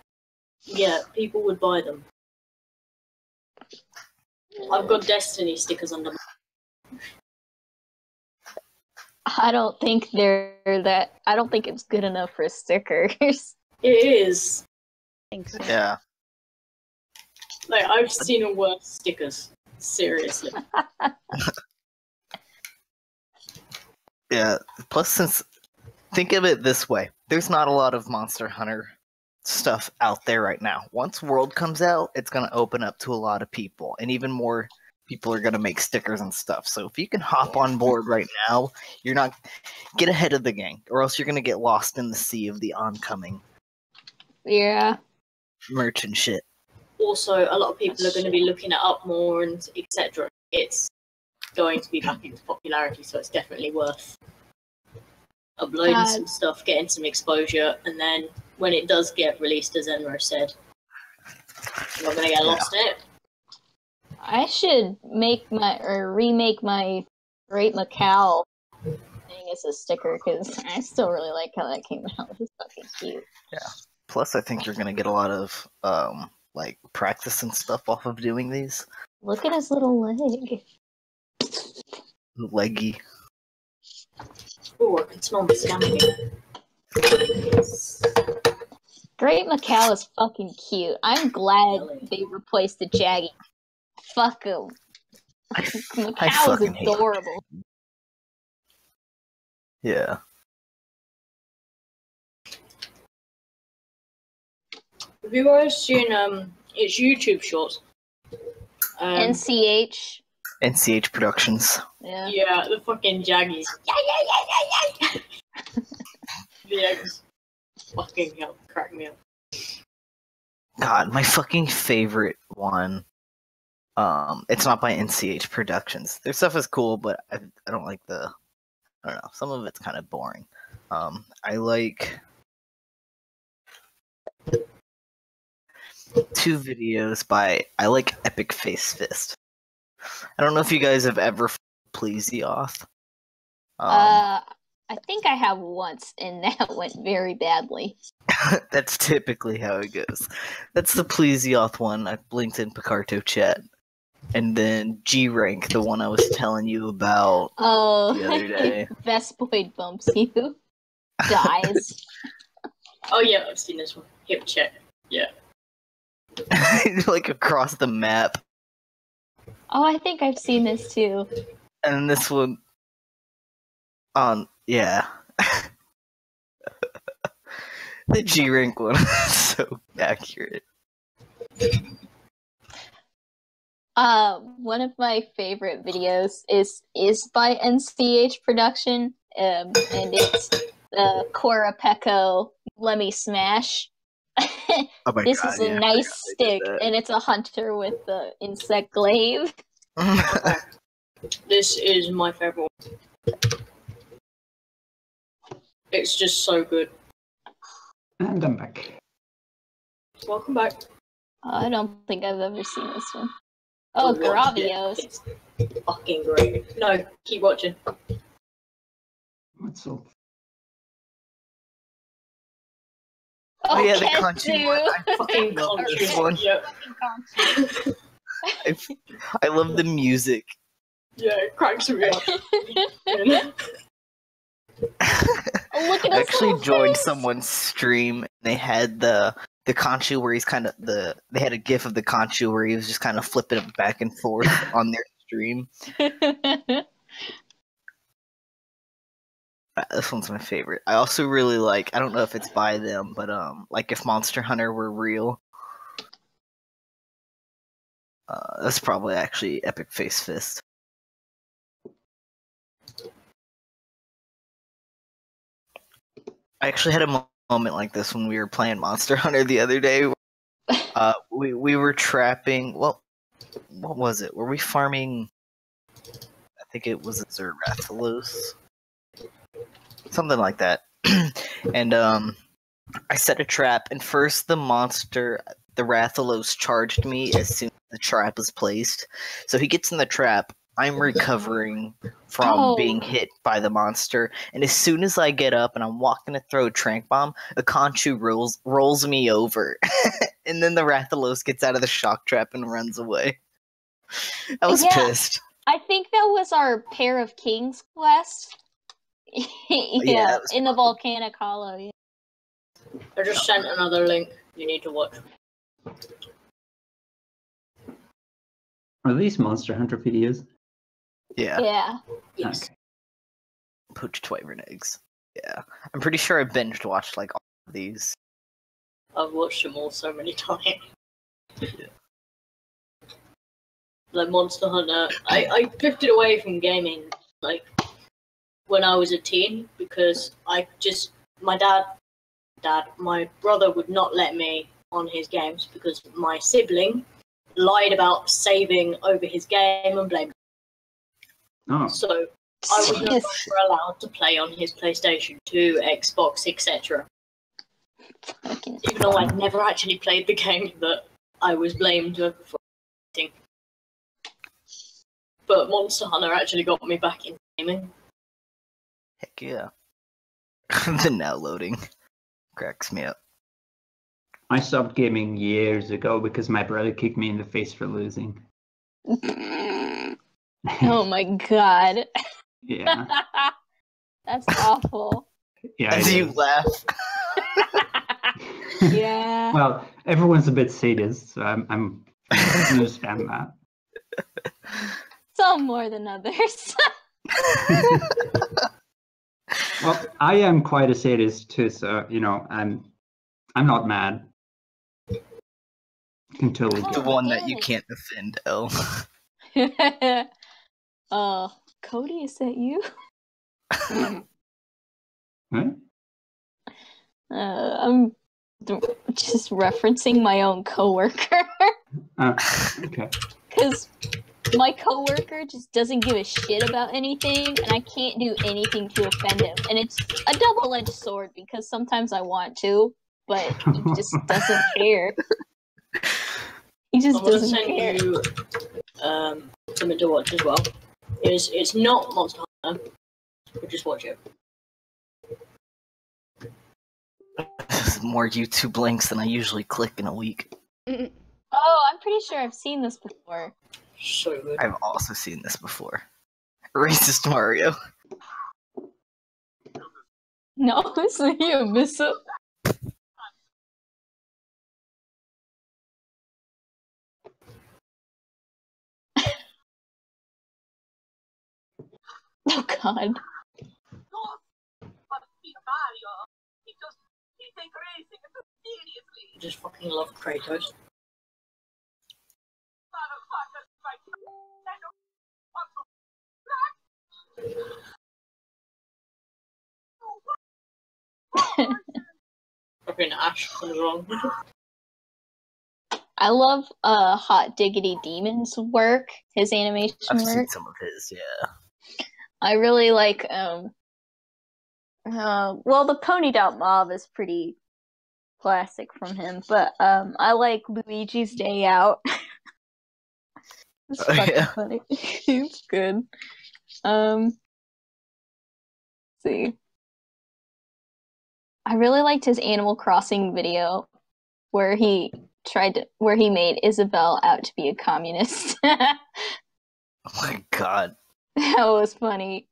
Yeah, people would buy them. I've got Destiny stickers on them. I don't think they're that. I don't think it's good enough for stickers. It is. Thanks. Yeah. Like, I've seen a worse stickers. Seriously. Yeah. Plus, since think of it this way, there's not a lot of Monster Hunter stuff out there right now. Once World comes out, it's gonna open up to a lot of people, and even more people are gonna make stickers and stuff. So if you can hop on board right now, you're not get ahead of the game, or else you're gonna get lost in the sea of the oncoming Yeah. merch and shit. Also, a lot of people are going to be looking it up more and etc. It's going to be back into popularity, so it's definitely worth uploading some stuff, getting some exposure, and then when it does get released, as Enro said, you're not going to get lost in it. I should make remake my Great Macau thing as a sticker because I still really like how that came out. It's fucking cute. Plus, I think you're gonna get a lot of like practice and stuff off of doing these. Look at his little leg. Leggy. Oh, I can smell the scamming. Great Macau is fucking cute. I'm glad they replaced the Jaggy. Fuck him. Macau is fucking hate adorable. Yeah. Have you guys seen its YouTube shorts? NCH. NCH Productions. Yeah. Yeah, the fucking Jaggies. Yeah. Yeah, just fucking hell, crack me up. God, my fucking favorite one It's not by NCH Productions. Their stuff is cool, but I don't like I don't know. Some of it's kind of boring. I like two videos I like Epic Face Fist. I don't know if you guys have ever Plesioth. I think I have once, and that went very badly. That's typically how it goes. That's the Plesioth one. I blinked in Picarto chat. And then G Rank, the one I was telling you about the other day. Vespoid bumps you. Dies. Oh yeah, I've seen this one. Hip check. Yeah. Like across the map. Oh, I think I've seen this too. And this one yeah. The G Rank one is so accurate. One of my favorite videos is by NCH Production, and it's the Cora Peko Let Me Smash. Oh my This God, is a yeah, nice I did stick, and it's a hunter with the insect glaive. that. This is my favorite one. It's just so good. And I'm back. Welcome back. I don't think I've ever seen this one. Oh, Gravios. It's fucking great. No, keep watching. What's up? Oh yeah, the Ketsu. Conchu one. I Fucking love Conchu. this one. Yeah. I love the music. Yeah, it cracks me up. Oh, look at I his actually little joined face. someone's stream and they had the Conchu where he's kind of they had a gif of the Conchu where he was just kind of flipping it back and forth on their stream. This one's my favorite. I also really like, I don't know if it's by them, but like if Monster Hunter were real. That's probably actually Epic Face Fist. I actually had a moment like this when we were playing Monster Hunter the other day. We were trapping. Well, what was it? Were we farming? I think it was a Zerathelos, something like that. And I set a trap, and first the Rathalos, charged me as soon as the trap was placed. So he gets in the trap. I'm recovering from being hit by the monster, and as soon as I get up and I'm walking to throw a trank bomb, a Conchu rolls me over, and then the Rathalos gets out of the shock trap and runs away. I was pissed. I think that was our Pair of Kings quest. Yeah, in the Volcanic Hollow. Yeah. I just sent another link you need to watch. Are these Monster Hunter videos? Yeah. Yeah. Yes. Okay. Poached wyvern eggs. Yeah. I'm pretty sure I binge watched like all of these. I've watched them all so many times. Yeah. Like Monster Hunter. I drifted away from gaming like when I was a teen because my brother would not let me on his games because my sibling lied about saving over his game and blamed. Oh, So I was no longer allowed to play on his PlayStation 2, Xbox, etc. Even though I never actually played the game that I was blamed for playing. But Monster Hunter actually got me back in gaming. Heck yeah. The now loading cracks me up. I stopped gaming years ago because my brother kicked me in the face for losing. Oh my god. Yeah. That's awful. Yeah. As it you is. laugh. Yeah. Well, everyone's a bit sadist, so I'm I understand that. Some more than others. Well, I am quite a sadist too, so I'm not mad. I can totally The get one that you can't defend, L. Cody, is that you? What? I'm just referencing my own coworker. Okay. because my coworker just doesn't give a shit about anything, and I can't do anything to offend him. And it's a double-edged sword because sometimes I want to, but he just doesn't care. He just I'm gonna doesn't send care. you something to watch as well. It's not Monster Hunter, but just watch it. More YouTube links than I usually click in a week. Oh, I'm pretty sure I've seen this before. So good. I've also seen this before. Racist Mario. No, it's not you, miss it. Oh god. I just fucking love Kratos. Fucking Ash comes along. I love Hot Diggity Demon's work, his animation I've seen work. some of his, yeah. I really like well, the Ponyed Out Mob is pretty classic from him, but I like Luigi's Day Out. It's Oh, fucking yeah. funny. It's good. Let's see. I really liked his Animal Crossing video where he made Isabelle out to be a communist. That Oh my god. was funny.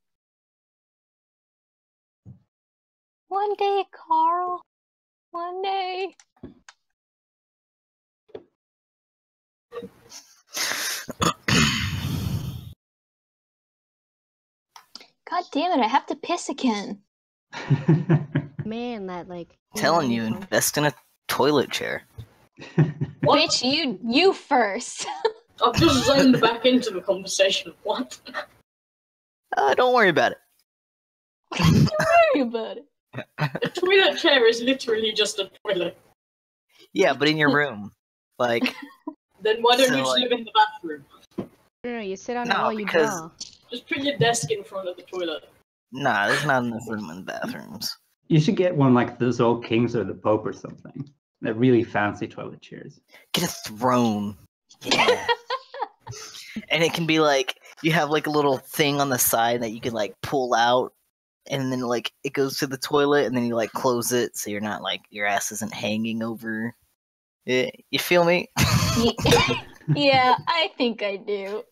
One day, Carl. One day. God damn it, I have to piss again. Man, that like. Telling you, invest in a toilet chair. What? Bitch, you first. I've just zoned back into the conversation. What? Don't worry about it. Don't worry about it. A toilet chair is literally just a toilet. Yeah, but in your room. Like, Then why don't So, you just like- live in the bathroom? No, you sit on it No, while you because- draw. Just put your desk in front of the toilet. nah, there's not enough room in the bathrooms. You should get one like those old kings or the Pope or something. They're really fancy toilet chairs. Get a throne. Yeah. And it can be like, you have like a little thing on the side that you can like pull out, and then like it goes to the toilet, and then you like close it so you're not like, your ass isn't hanging over it. You feel me? Yeah, I think I do.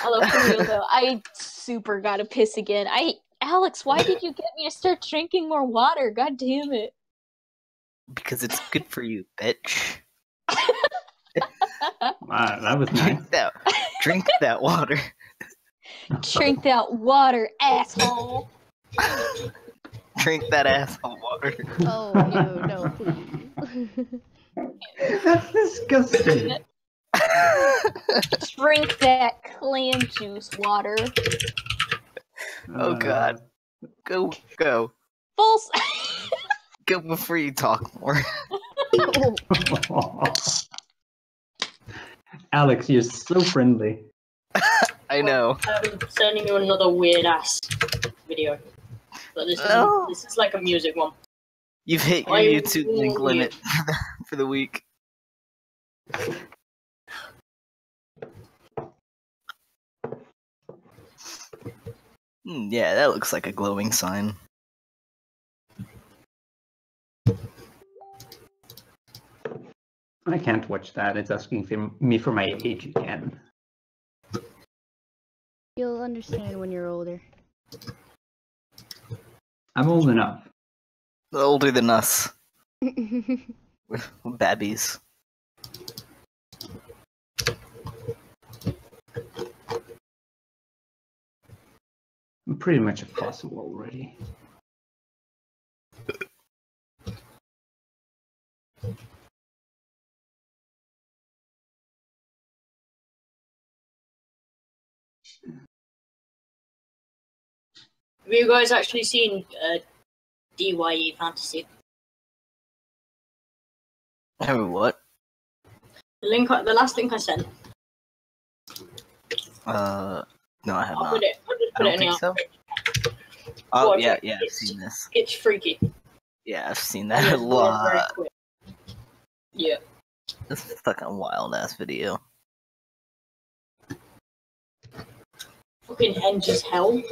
Although for real though, I super gotta piss again. Alex, why did you get me to start drinking more water? God damn it. Because it's good for you, bitch. Wow, that was nice. Drink that water. Drink that water, asshole. Drink that asshole water. Oh no, please. That's disgusting. Drink that clam juice water. Oh god. Go. Full Go before you talk more. Alex, you're so friendly. I know. I'm sending you another weird ass video. But this is like a music one. You've hit your I YouTube link warn you. limit for the week. Yeah, that looks like a glowing sign. I can't watch that. It's asking me for my age again. You'll understand when you're older. I'm old enough. Older than us. We're babbies. I'm pretty much a fossil already. Have you guys actually seen DYE Fantasy? Oh, what? The last link I sent No, I have I'll not. put it. I'll just I put don't it in think the so. Oh Watch yeah, it. yeah, I've It's- seen this. It's freaky. Yeah, I've seen And that a it's very, very lot. quick. Yeah. This is fucking wild ass video. Fucking henge as hell.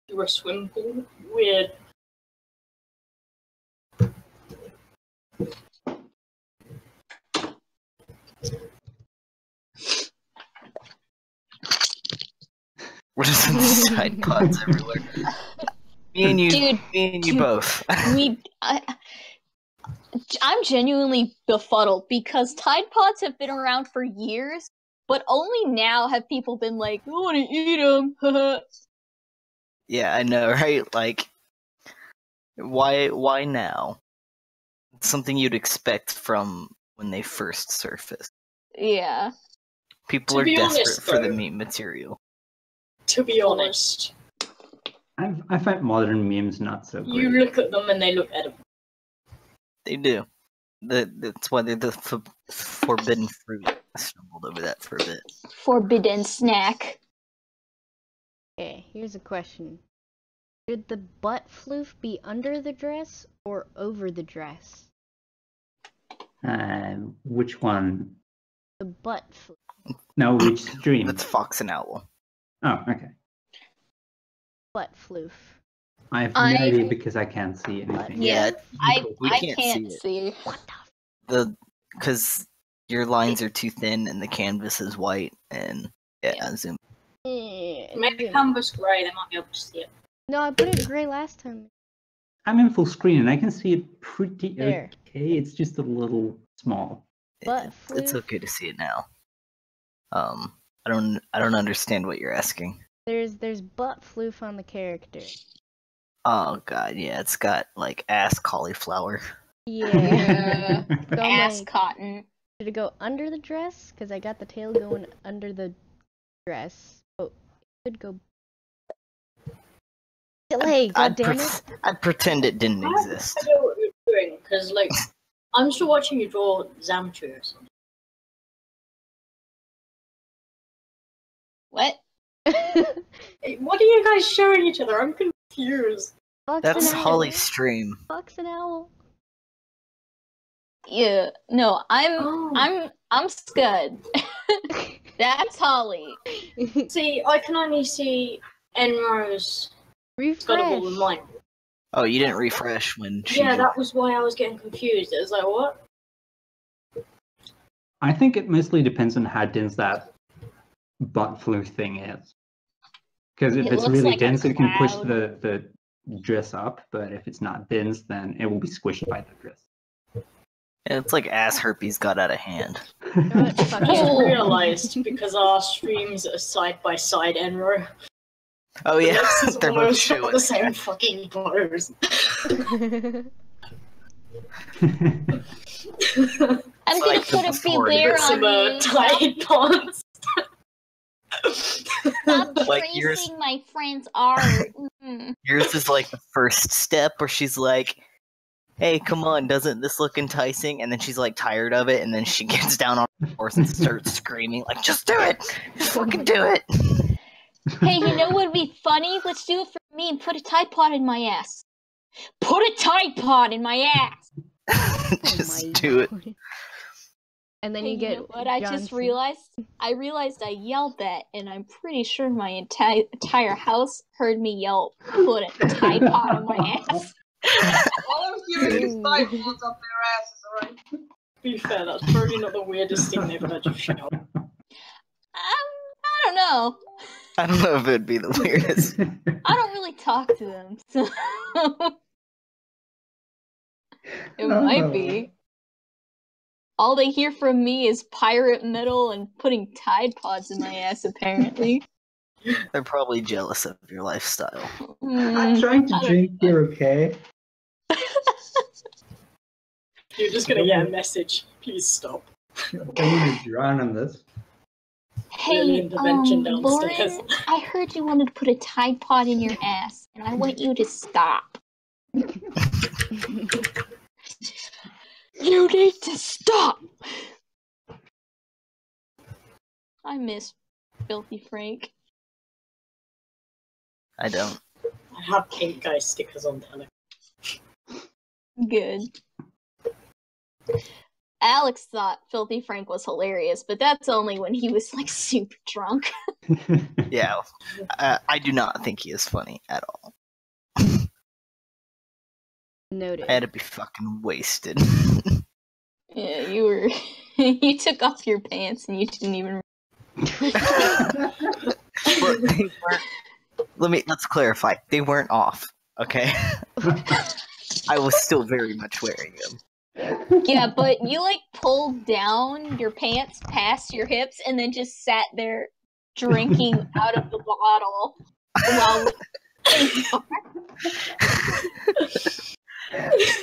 Through a swimming pool. Weird. We're just in side pods everywhere. Me and you, Dude, me and you dude, both. I'm genuinely befuddled because Tide Pods have been around for years, but only now have people been like, I want to eat them. Yeah, I know, right? Like, why now? It's something you'd expect from when they first surfaced. Yeah. People To are be desperate honest, for the though- meat material. To be honest, I find modern memes not so you great. look at them and they look edible. They do. That's why they're the forbidden fruit. I stumbled over that for a bit. Forbidden snack. Okay, here's a question. Should the butt floof be under the dress or over the dress? Which one? The butt floof. No, which stream? That's Fox and Owl. Oh, okay. Butt floof. I have no idea because I can't see anything. Yeah, we I can't can't see see. What the because your lines are too thin and the canvas is white, and yeah, zoom. Maybe canvas grey, they might be able to see it. No, I put it gray last time. I'm in full screen and I can see it pretty There. okay. It's just a little small. Butt It's floof. okay to see it now. I don't understand what you're asking. There's butt floof on the character. Oh god, yeah, it's got like ass cauliflower. Yeah. So I'm Ass like, cotton. should it go under the dress? Because I got the tail going under the dress. Oh, it could go. Hey, I'd goddammit. I'd pretend it didn't exist. I know what you're doing, because, like, I'm still watching you draw Zamtru or something. What? Hey, what are you guys showing each other? I'm confused. Fox That's and owl. Holly's stream. Fox and owl. Yeah. No, Oh. I'm Scud. That's Holly. See, I can only see Enro's Scuddable in Refresh. mine. Oh, you didn't refresh when she. Yeah, that was why I was getting confused. It was like, what? I think it mostly depends on how dense that butt floof thing is. Because if It it's looks really like a dense, it can push cloud. the dress up. But if it's not dense, then it will be squished by the dress. It's like ass herpes got out of hand. What? Fuck I just Oh. realized because our streams are side by side, Enro. Oh yeah, This is they're both almost got showing. the same fucking pose. it. I'm It's gonna like the put a before big bear and Some on you. Tide Pods. Stop Like tracing yours- my friend's art. Mm. Yours is like the first step where she's like, "Hey, come on, doesn't this look enticing?" And then she's like tired of it, and then she gets down on her horse and starts screaming, like, "Just do it! Just fucking do it!" Hey, you know what would be funny? Let's do it for me and put a Tide Pod in my ass. Put a Tide Pod in my ass. Just Oh my do it. God. And then Hey, you get know what I just Johnson. realized? I realized I yelled that, and I'm pretty sure my entire house heard me yell, "Put a Tide Pod in my ass." All I'm hearing is Tide Pods up their asses, alright? To be fair, that's probably not the weirdest thing they've heard you shout. I don't know. I don't know if it'd be the weirdest. I don't really talk to them, so it might be. All they hear from me is pirate metal and putting Tide Pods in my ass, apparently. They're probably jealous of your lifestyle. I'm trying to drink here, okay? You're just gonna get a message. Please stop. I need to drown on this. Really Hey, intervention downstairs. Lauren, I heard you wanted to put a Tide Pod in your ass, and I want you to stop. You need to stop! I miss Filthy Frank. I don't. I have pink guy stickers on Telegram. Good. Alex thought Filthy Frank was hilarious, but that's only when he was like super drunk. Yeah, I do not think he is funny at all. Noted. I had to be fucking wasted. Yeah, you were. You took off your pants and you didn't even. But they weren't. Let's clarify. They weren't off. Okay. I was still very much wearing them. Yeah, but you like pulled down your pants past your hips and then just sat there drinking out of the bottle while.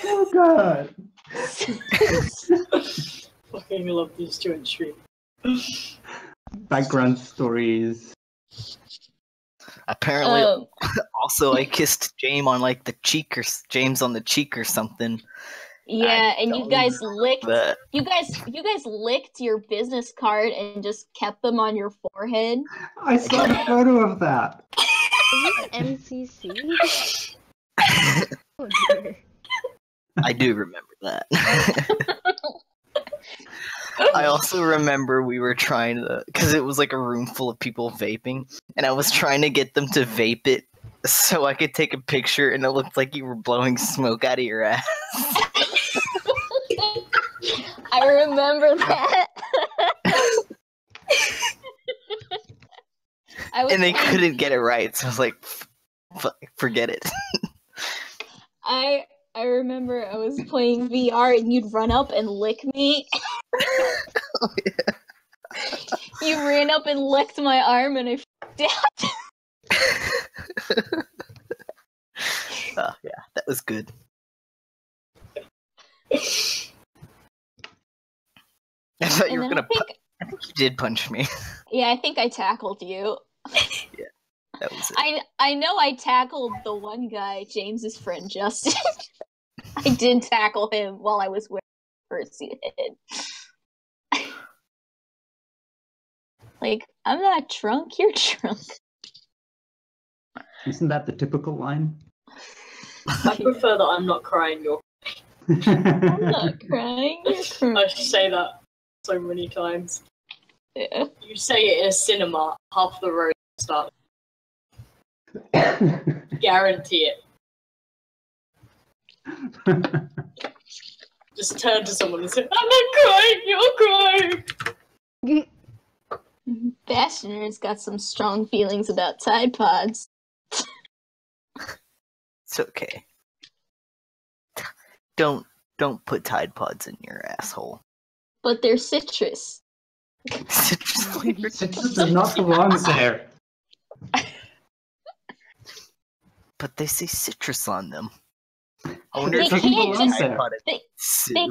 Oh god. Fucking love these two in stream. Background stories. Apparently, also I kissed James on like the cheek or James on the cheek or something. Yeah, I and you don't guys licked. But You guys licked your business card and just kept them on your forehead. I saw a photo of that. Is this MCC? Oh dear. I do remember that. I also remember we were trying to, because it was like a room full of people vaping, and I was trying to get them to vape it so I could take a picture, and it looked like you were blowing smoke out of your ass. I remember that. And they couldn't get it right, so I was like, forget it. I remember I was playing VR and you'd run up and lick me. Oh, yeah. You ran up and licked my arm and I freaked out. Yeah, that was good. I thought you were gonna. I think you did punch me. Yeah, I think I tackled you. Yeah, that was it. I know I tackled the one guy, James's friend Justin. I did tackle him while I was wearing fursuit head. Like, I'm not drunk, you're drunk. Isn't that the typical line? I prefer that I'm not crying, you're I'm not crying, you're crying. I should say that so many times. Yeah. You say it in a cinema, half the road start. Guarantee it. Just turn to someone and say, I'm not crying, you're crying! Bastioner's got some strong feelings about Tide Pods. It's okay. Don't put Tide Pods in your asshole. But they're citrus. Citrus flavored. Citrus does not belong there. But they say citrus on them. I wonder They if you can't can just- Tide Pod they- Sue. They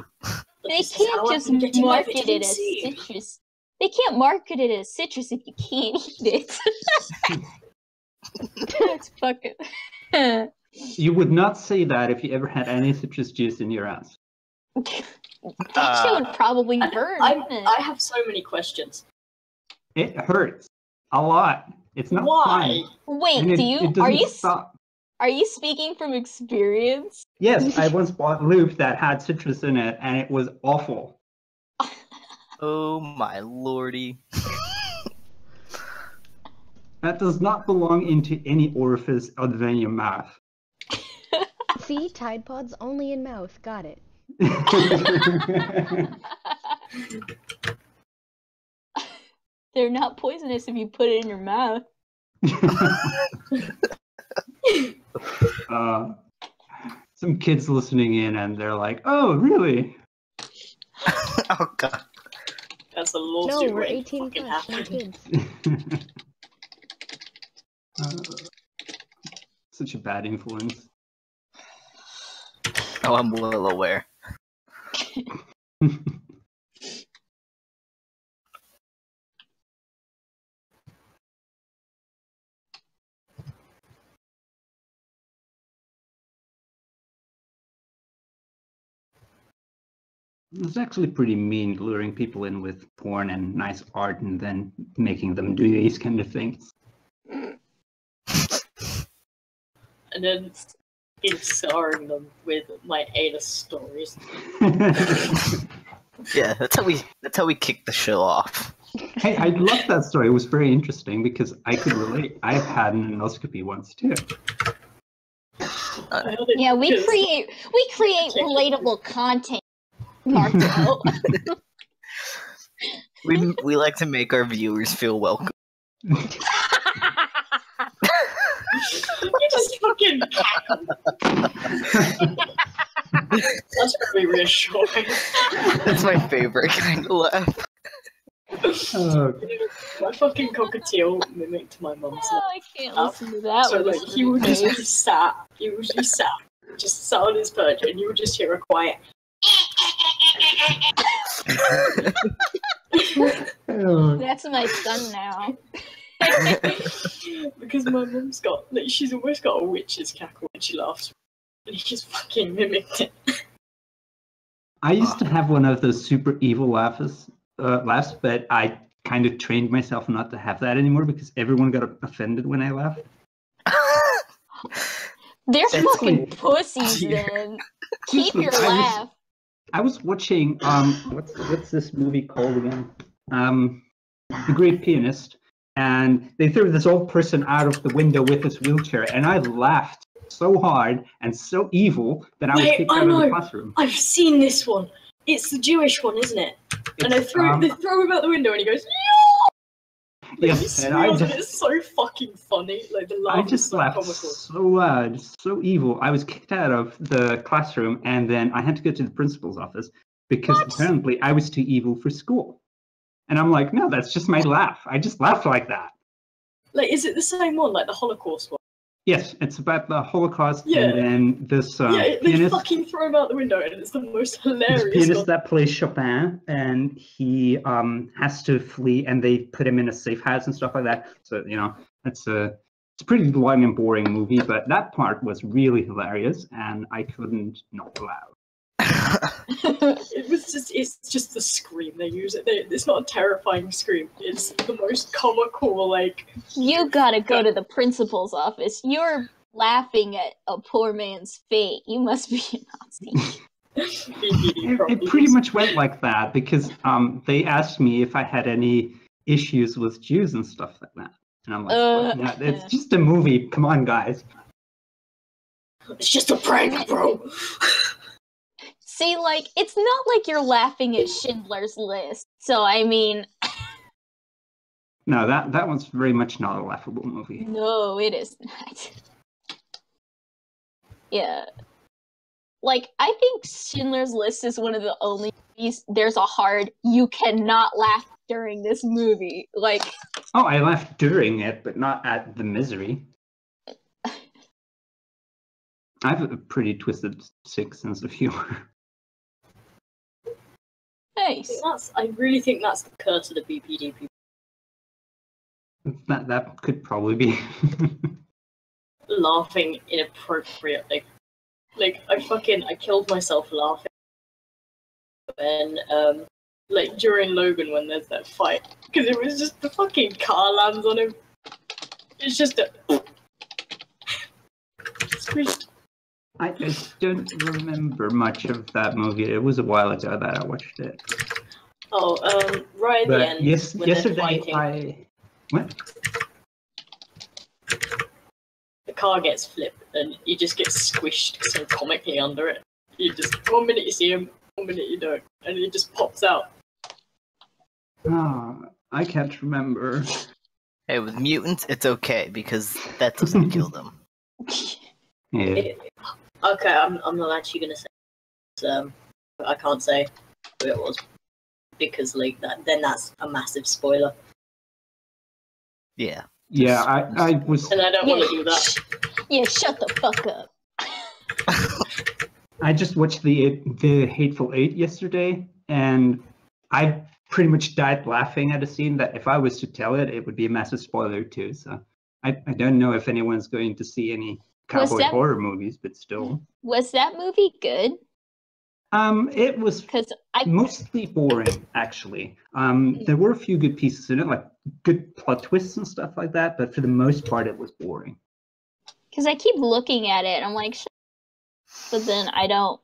This is how can't I've just been getting my market it vitamin as C. citrus. They can't market it as citrus if you can't eat it. That's fucking. You would not say that if you ever had any citrus juice in your ass. That shit would probably burn. wouldn't it? I have so many questions. It hurts a lot. It's not Why? fun. Wait, And it doesn't stop. are you speaking from experience? Yes, I once bought lube that had citrus in it, and it was awful. Oh my lordy. That does not belong into any orifice other than your mouth. See, Tide Pods only in mouth. Got it. They're not poisonous if you put it in your mouth. Some kids listening in, and they're like, "Oh, really?" Oh god. That's a No, lawsuit we're waiting 18 to fucking plus. No happen. kids. Such a bad influence. Oh, I'm well aware. It's actually pretty mean luring people in with porn and nice art and then making them do these kind of things. And then insulting them with my anus stories. Yeah, that's how we kick the show off. Hey, I love that story. It was very interesting because I could relate. I've had an endoscopy once too. Yeah, we create relatable content, Marco. We like to make our viewers feel welcome. You just fucking cackle. That's very reassuring. That's my favorite kind of laugh. My fucking cockatiel mimicked my mum's Oh, laugh. I can't listen to that. So one. like he would just be sat. He would just sat on his perch, and you would just hear a quiet. That's my son now. Because my mum's got, like, she's always got a witch's cackle when she laughs, and he just fucking mimicked it. I used to have one of those super evil laughs, but I kind of trained myself not to have that anymore because everyone got offended when I laughed. They're That's fucking sweet. pussies Dear. then. Keep your I was- laugh. I was watching what's this movie called again? The Great Pianist, and they threw this old person out of the window with his wheelchair, and I laughed so hard and so evil that I was Wait, kicked I out of the know. classroom. I've seen this one. It's the Jewish one, isn't it? And they It's, throw him out the window, and he goes, "Yeah!" Like, he yes, and I squeals, and just it's so fucking funny. Like the laugh I is just so laughed comical. so loud, so evil. I was kicked out of the classroom, and then I had to go to the principal's office because apparently I was too evil for school. And I'm like, no, that's just my laugh. I just laugh like that. Like, is it the same one, like the Holocaust one? Yes, it's about the Holocaust, Yeah. and then this Yeah, they pianist, fucking throw him out the window, and it's the most this hilarious. pianist one. that plays Chopin, and he has to flee, and they put him in a safe house and stuff like that. So it's a pretty long and boring movie, but that part was really hilarious, and I couldn't not laugh. It's just the scream they use. It's not a terrifying scream. It's the most comical, like. You gotta go to the principal's office. You're laughing at a poor man's fate. You must be a Nazi. It pretty much went like that because they asked me if I had any issues with Jews and stuff like that. And I'm like, well, no, it's just a movie. Come on, guys. It's just a prank, bro. See, like, it's not like you're laughing at Schindler's List. So, I mean, No, that one's very much not a laughable movie. no, it is not. Yeah. Like, I think Schindler's List is one of the only movies there's a hard, you cannot laugh during this movie. Like, Oh, I laughed during it, but not at the misery. I have a pretty twisted, sick sense of humor. nice. I really think that's the curse of the BPD people. That could probably be. Laughing inappropriately. Like, I killed myself laughing. And, like, during Logan when there's that fight. Because it was just the fucking car lands on him. It's just a... Squished. I don't remember much of that movie. It was a while ago that I watched it. Oh, right at the But end. yes, when they're yesterday fighting, What? the car gets flipped and he just gets squished so comically under it. You just, one minute you see him, one minute you don't. And he just pops out. Oh, I can't remember. Hey, with mutants, it's okay because that doesn't kill them. Yeah. Okay, I'm not actually gonna say. I can't say who it was because like that. Then that's a massive spoiler, Yeah. Yeah, I was. and I don't want to do that. Yeah, shut the fuck up. I just watched the Hateful Eight yesterday, and I pretty much died laughing at a scene that if I was to tell it, it would be a massive spoiler too. So I don't know if anyone's going to see any Was cowboy that- horror movies, but still. Was that movie good? It was Because I mostly boring, actually. There were a few good pieces in it, like good plot twists and stuff like that, but for the most part, it was boring. keep looking at it and I'm like, but then I don't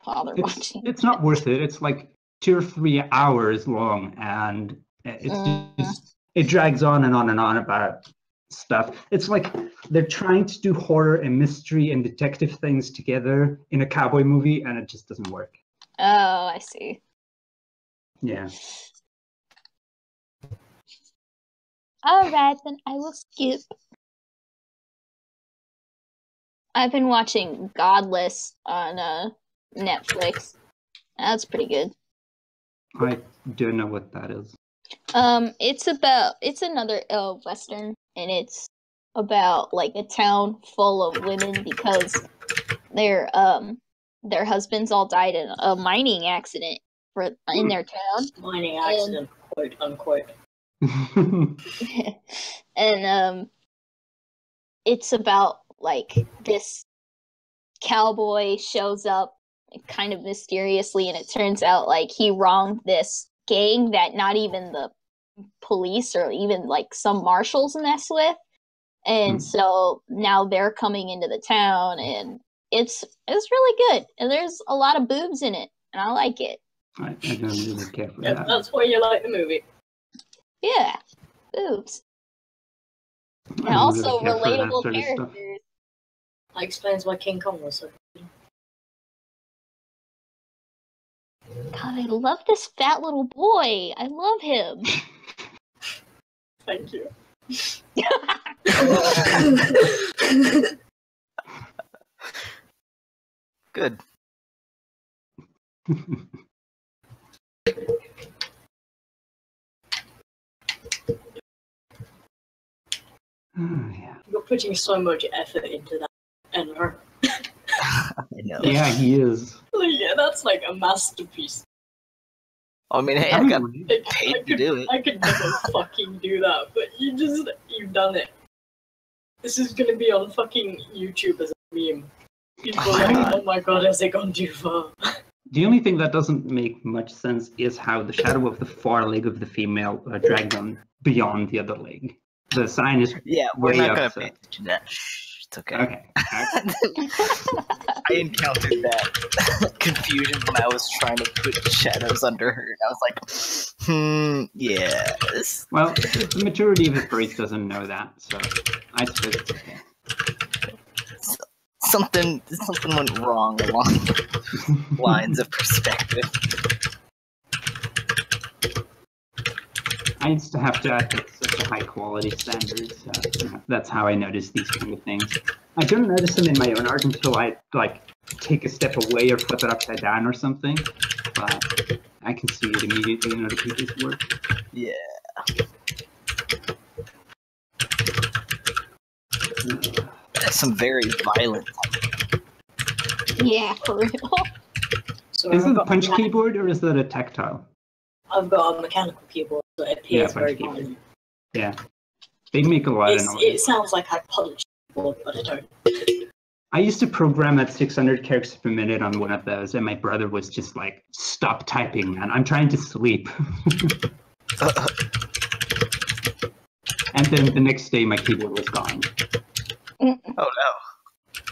bother watching. It's not worth it. It's like 2 or 3 hours long, and it drags on and on and on about stuff. It's like they're trying to do horror and mystery and detective things together in a cowboy movie, and it just doesn't work. Oh, I see. Yeah. All right, then I will skip. I've been watching Godless on Netflix. That's pretty good. I don't know what that is. It's another Western, and it's about like a town full of women because their husbands all died in a mining accident in their town. Mining accident, quote unquote. And it's about like this cowboy shows up kind of mysteriously, and it turns out like he wronged this gang that not even the police or even like some marshals mess with, and so now they're coming into the town, and it's really good, and there's a lot of boobs in it, and I like it. I don't really care for Yeah, that. that's why you like the movie. Yeah, boobs. I And don't also really care for that relatable sort of stuff. characters. That explains why King Kong was so good. God, I love this fat little boy. I love him. Thank you. Good. Oh, yeah. You're putting so much effort into that, Enver. I know. Yeah, he is. Like, yeah, that's like a masterpiece. I mean, hey, I got Like, paid to do it. I could never fucking do that, but you've done it. This is gonna be on fucking YouTube as a meme. People are like, oh my god, has it gone too far? The only thing that doesn't make much sense is how the shadow of the far leg of the female dragged on beyond the other leg. The sign is Yeah, we're way not gonna up, pay so- attention to that. Shh, it's okay. Okay. I encountered that confusion when I was trying to put shadows under her, and I was like, yes. Well, the majority of the furries doesn't know that, so I suppose it's okay. Something went wrong along the lines of perspective. I used to have to act at such a high quality standard, so that's how I notice these kind of things. I don't notice them in my own art until I like take a step away or flip it upside down or something. But I can see it immediately in other people's work. Yeah. That's some very violent. Yeah, for real. So Is I've it a got punch mechan- keyboard or is that a tactile? I've got a mechanical keyboard, so it appears punch very keyboard. violent. Yeah. They make a lot of It noise. sounds like I punch the keyboard, but I don't. I used to program at 600 characters per minute on one of those, and my brother was just like, "Stop typing, man. I'm trying to sleep." And then the next day, my keyboard was gone. Oh no.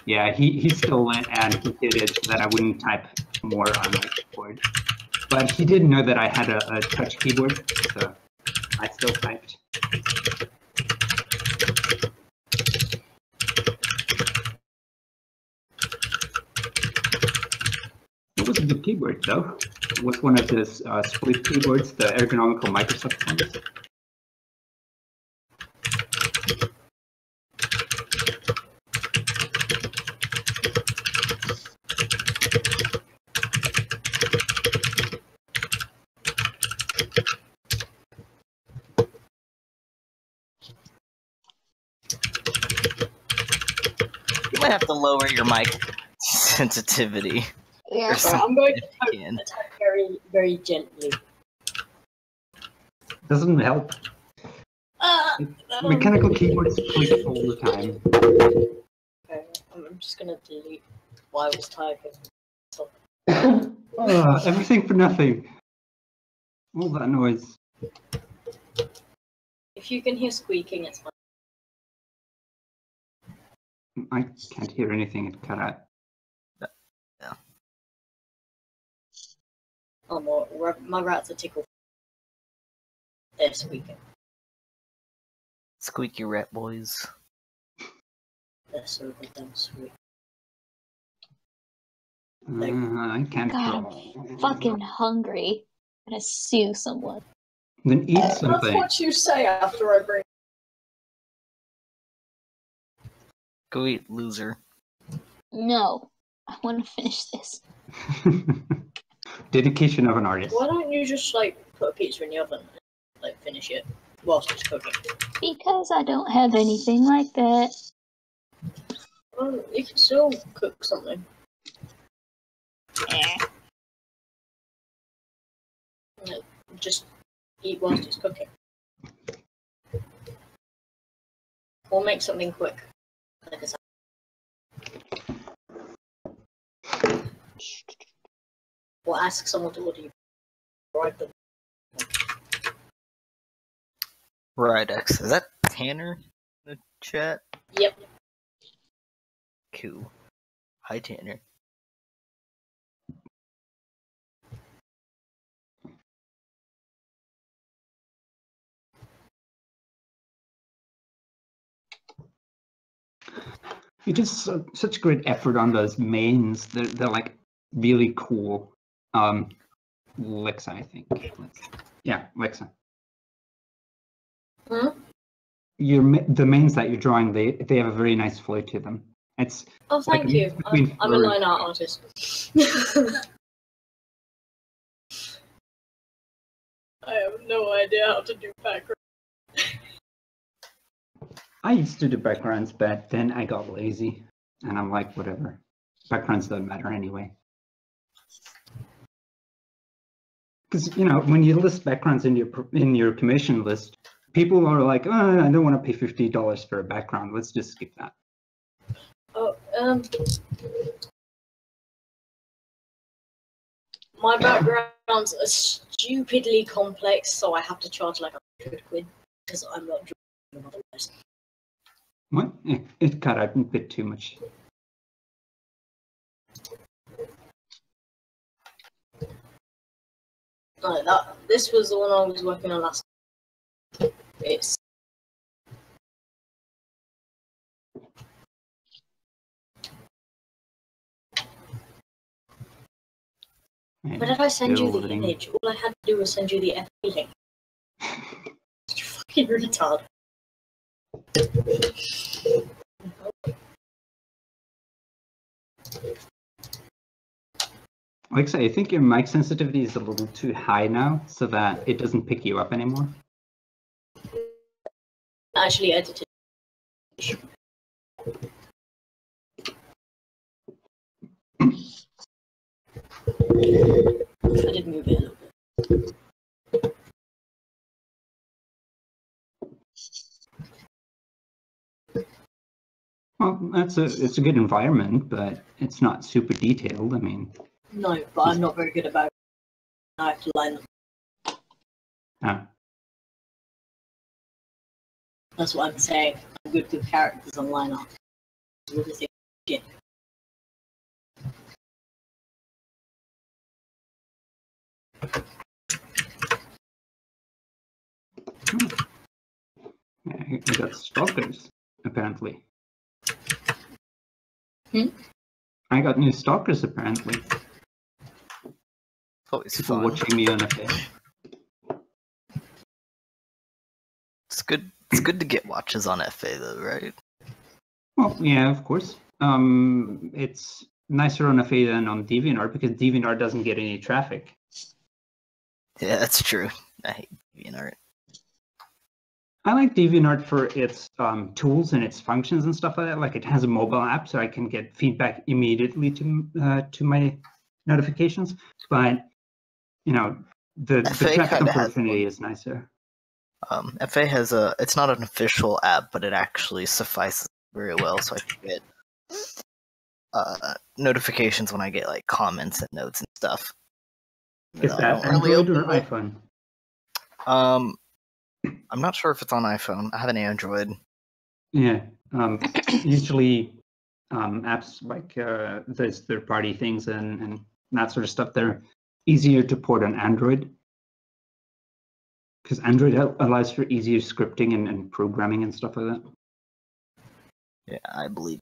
Yeah, he stole it, and he did it so that I wouldn't type more on my keyboard. But he didn't know that I had a touch keyboard, so I still typed. It was a good keyboard, though. It was one of those split keyboards, the ergonomical Microsoft ones. You might have to lower your mic sensitivity. Yeah. Or So I'm going to something. type very, very gently. Doesn't help. Mechanical keyboards click all the time. Okay, I'm just gonna delete what I was typing. Stop. Everything for nothing. All that noise. If you can hear squeaking, it's fine. I can't hear anything. It cut out. Oh, my rats are tickled. They're squeaking. Squeaky rat boys. They're so goddamn sweet. I can't. God, I'm fucking hungry. I'm gonna sue someone. Then eat That's something. what you say after I bring. Go eat, loser. No, I want to finish this. Dedication of an artist. Why don't you just like put a pizza in the oven and like finish it whilst it's cooking? Because I don't have anything like that. Well, you can still cook something. Eh. Like, just eat whilst it's cooking. Or make something quick. Like a or ask someone to order you. Write them. Right, X. Is that Tanner in the chat? Yep. Cool. Hi, Tanner. You just such great effort on those mains. They're like really cool. Lexa, I think. Yeah, Lexa. Hmm? The mains that you're drawing, they have a very nice flow to them. It's Oh, thank like you. between I'm a fur- line art artist. I have no idea how to do background. I used to do backgrounds, but then I got lazy, and I'm like, whatever. Backgrounds don't matter anyway. Because when you list backgrounds in your commission list, people are like, oh, I don't want to pay $50 for a background. Let's just skip that. Oh, my backgrounds are stupidly complex, so I have to charge like £100 because I'm not drawing them otherwise. What? It cut out a bit too much. No, this was the one I was working on last. It's And But if I send you the building. image, all I had to do was send you the FA link. You fucking retard. Alexa, I think your mic sensitivity is a little too high now, so that it doesn't pick you up anymore. Actually edited. I did move it a little bit. Well, it's a good environment, but it's not super detailed. I mean, No, but I'm not very good about it. I have to line them. That's what I'm saying. I'm good with characters on line art. With this shit. I got stalkers, apparently. I got new stalkers, apparently, It's always for fun. watching me on a page. It's good. It's good to get watches on FA though, right? Well, yeah, of course. It's nicer on FA than on DeviantArt because DeviantArt doesn't get any traffic. Yeah, that's true. I hate DeviantArt. I like DeviantArt for its tools and its functions and stuff like that. Like it has a mobile app, so I can get feedback immediately to my notifications. But the FA traffic kinda has opportunity is nicer. FA has a. It's not an official app, but it actually suffices very well. So I can get notifications when I get like comments and notes and stuff. Is No, I that don't really Android or open it. iPhone? I'm not sure if it's on iPhone. I have an Android. Yeah. Usually, apps like those third-party things and that sort of stuff, they're easier to port on Android because Android allows for easier scripting and programming and stuff like that. Yeah, I believe.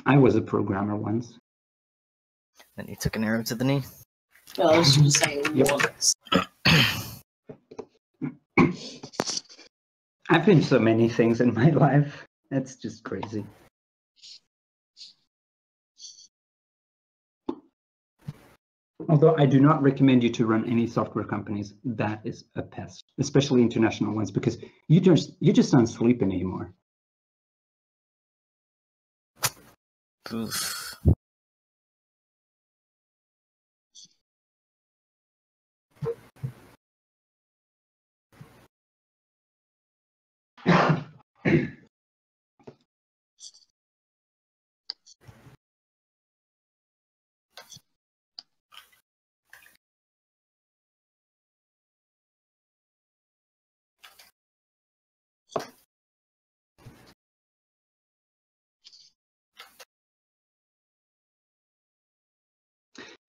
I was a programmer once. Then you took an arrow to the knee. I was just saying Yep. once. I've been so many things in my life. It's just crazy. Although I do not recommend you to run any software companies, that is a pest, especially international ones, because you just don't sleep anymore. Oof.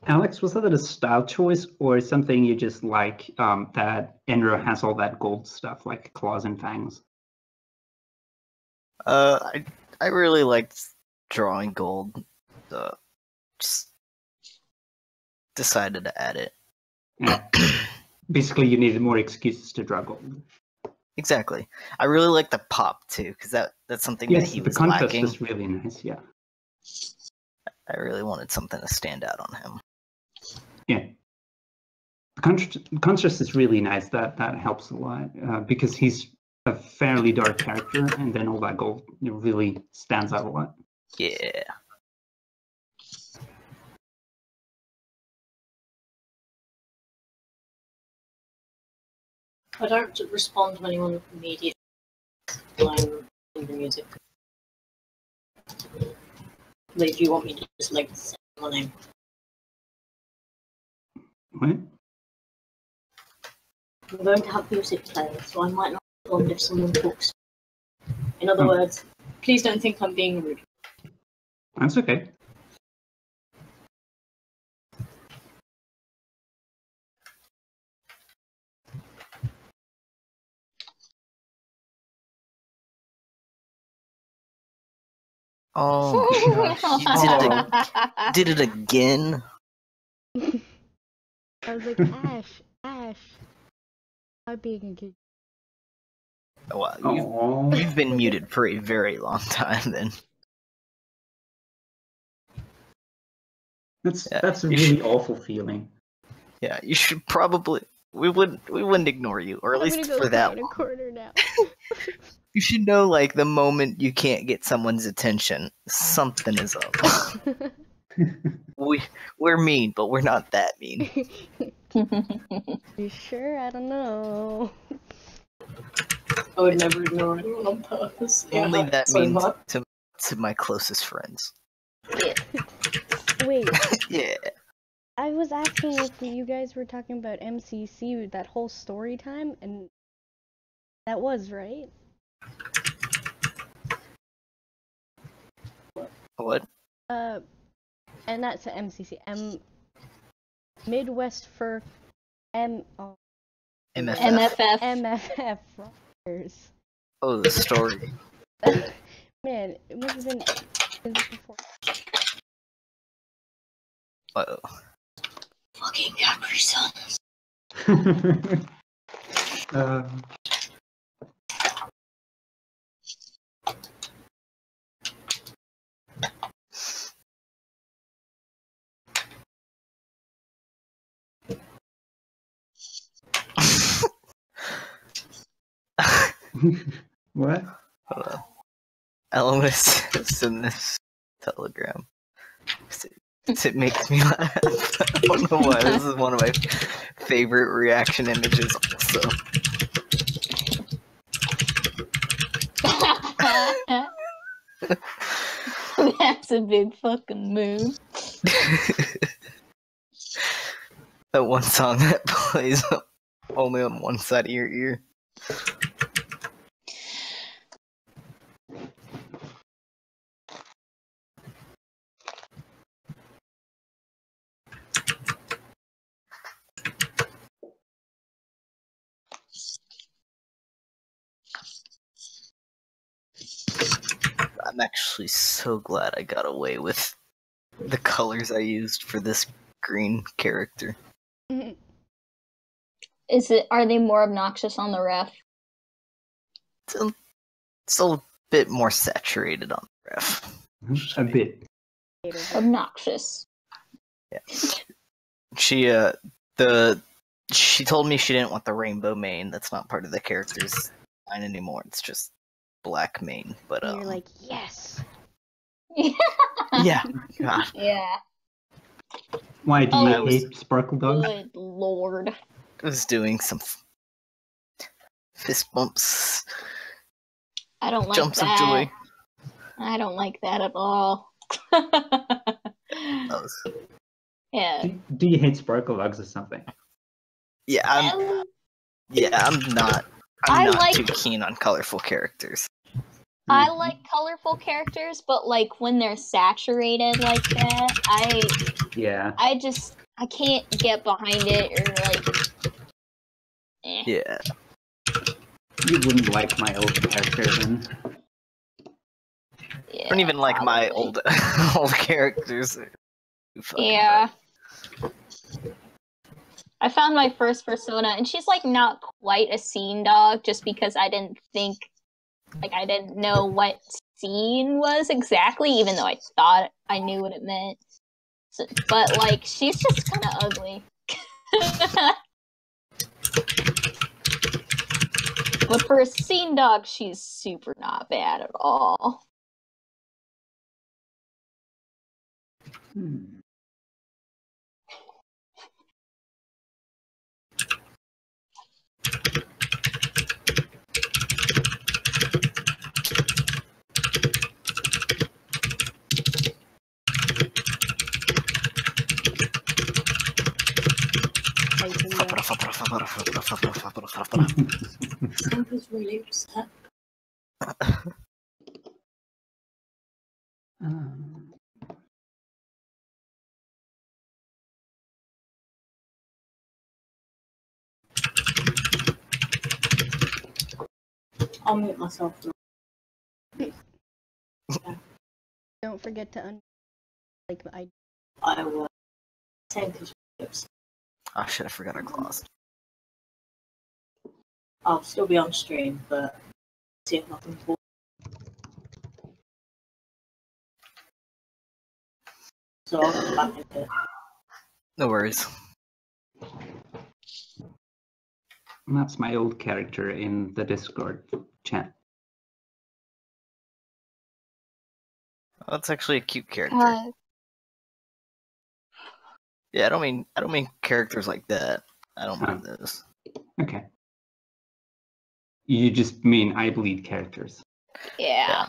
Alex, was that a style choice or something you just like that Enro has all that gold stuff like claws and fangs? I really liked drawing gold, so just decided to add it. Yeah. Basically, you needed more excuses to draw gold. Exactly. I really like the pop too, because that's something that Yes, he the was contrast lacking. is really nice. Yeah. I really wanted something to stand out on him. Yeah. The contrast is really nice. That helps a lot because he's a fairly dark character, and then all that gold really stands out a lot. Yeah. I don't respond to anyone immediately when I'm in the music. But if you want me to just like say my name. What? I'm going to have music playing, so I might not respond if someone talks. In other words, please don't think I'm being rude. That's okay. Oh gosh, you did it again. I was like, Ash, stop being a kid. Well, Oh, you've been muted for a very long time then. that's Yeah, a you really awful feeling. Yeah, you should probably. We wouldn't ignore you, or at I'm least gonna go for cry that in a long. corner now. You should know, like, the moment you can't get someone's attention, something is up. We're mean, but we're not that mean. You sure? I don't know. I would never ignore anyone on purpose. Only that so means much. to my closest friends. Wait, Yeah. I was asking if you guys were talking about MCC, that whole story time, and that was, right? What? And that's a MCC. Midwest for MFF. MFF. MFF Rockers. Oh, the story. Man, it must have been before. Uh-oh. Fucking Capri Suns. What? Hold on. Ellen was send this telegram. It makes me laugh. I don't know why. This is one of my favorite reaction images also. makes a big fucking moon. That one song that plays only on one side of your ear. I'm actually so glad I got away with the colors I used for this green character. Are they more obnoxious on the ref? It's a bit more saturated on the ref. A bit. Obnoxious. Yeah. She told me she didn't want the rainbow mane. That's not part of the character's line anymore. It's just black mane. But And you're like, yes. yeah. God. Yeah. Why do you Oh, hate Sparkle Dogs? Good lord. I was doing some fist bumps, I don't like jumps that. of joy. I don't like that at all. Yeah. Do you hate Sparkle Dogs or something? Yeah, I'm not. I I'm not like- too keen on colorful characters. I like colorful characters, but like when they're saturated like that, Yeah. I can't get behind it or like. Yeah. You wouldn't like my old character then. I don't even like my probably. old characters. Too fucking Yeah. I found my first persona, and she's like not quite a scene dog, just because I didn't know what scene was exactly, even though I thought I knew what it meant. So, but like, she's just kind of ugly. But for a scene dog, she's super not bad at all. Hmm. Santa's really upset. I'll mute myself now. Don't forget to I will. Santa's really upset. Oh shit! I forgot our claws. I'll still be on stream, but see if nothing cool. So I'll come back into it. No worries. That's my old character in the Discord chat. Oh, that's actually a cute character. Yeah, I don't mean characters like that. I don't mean those. Okay. You just mean I bleed characters. Yeah.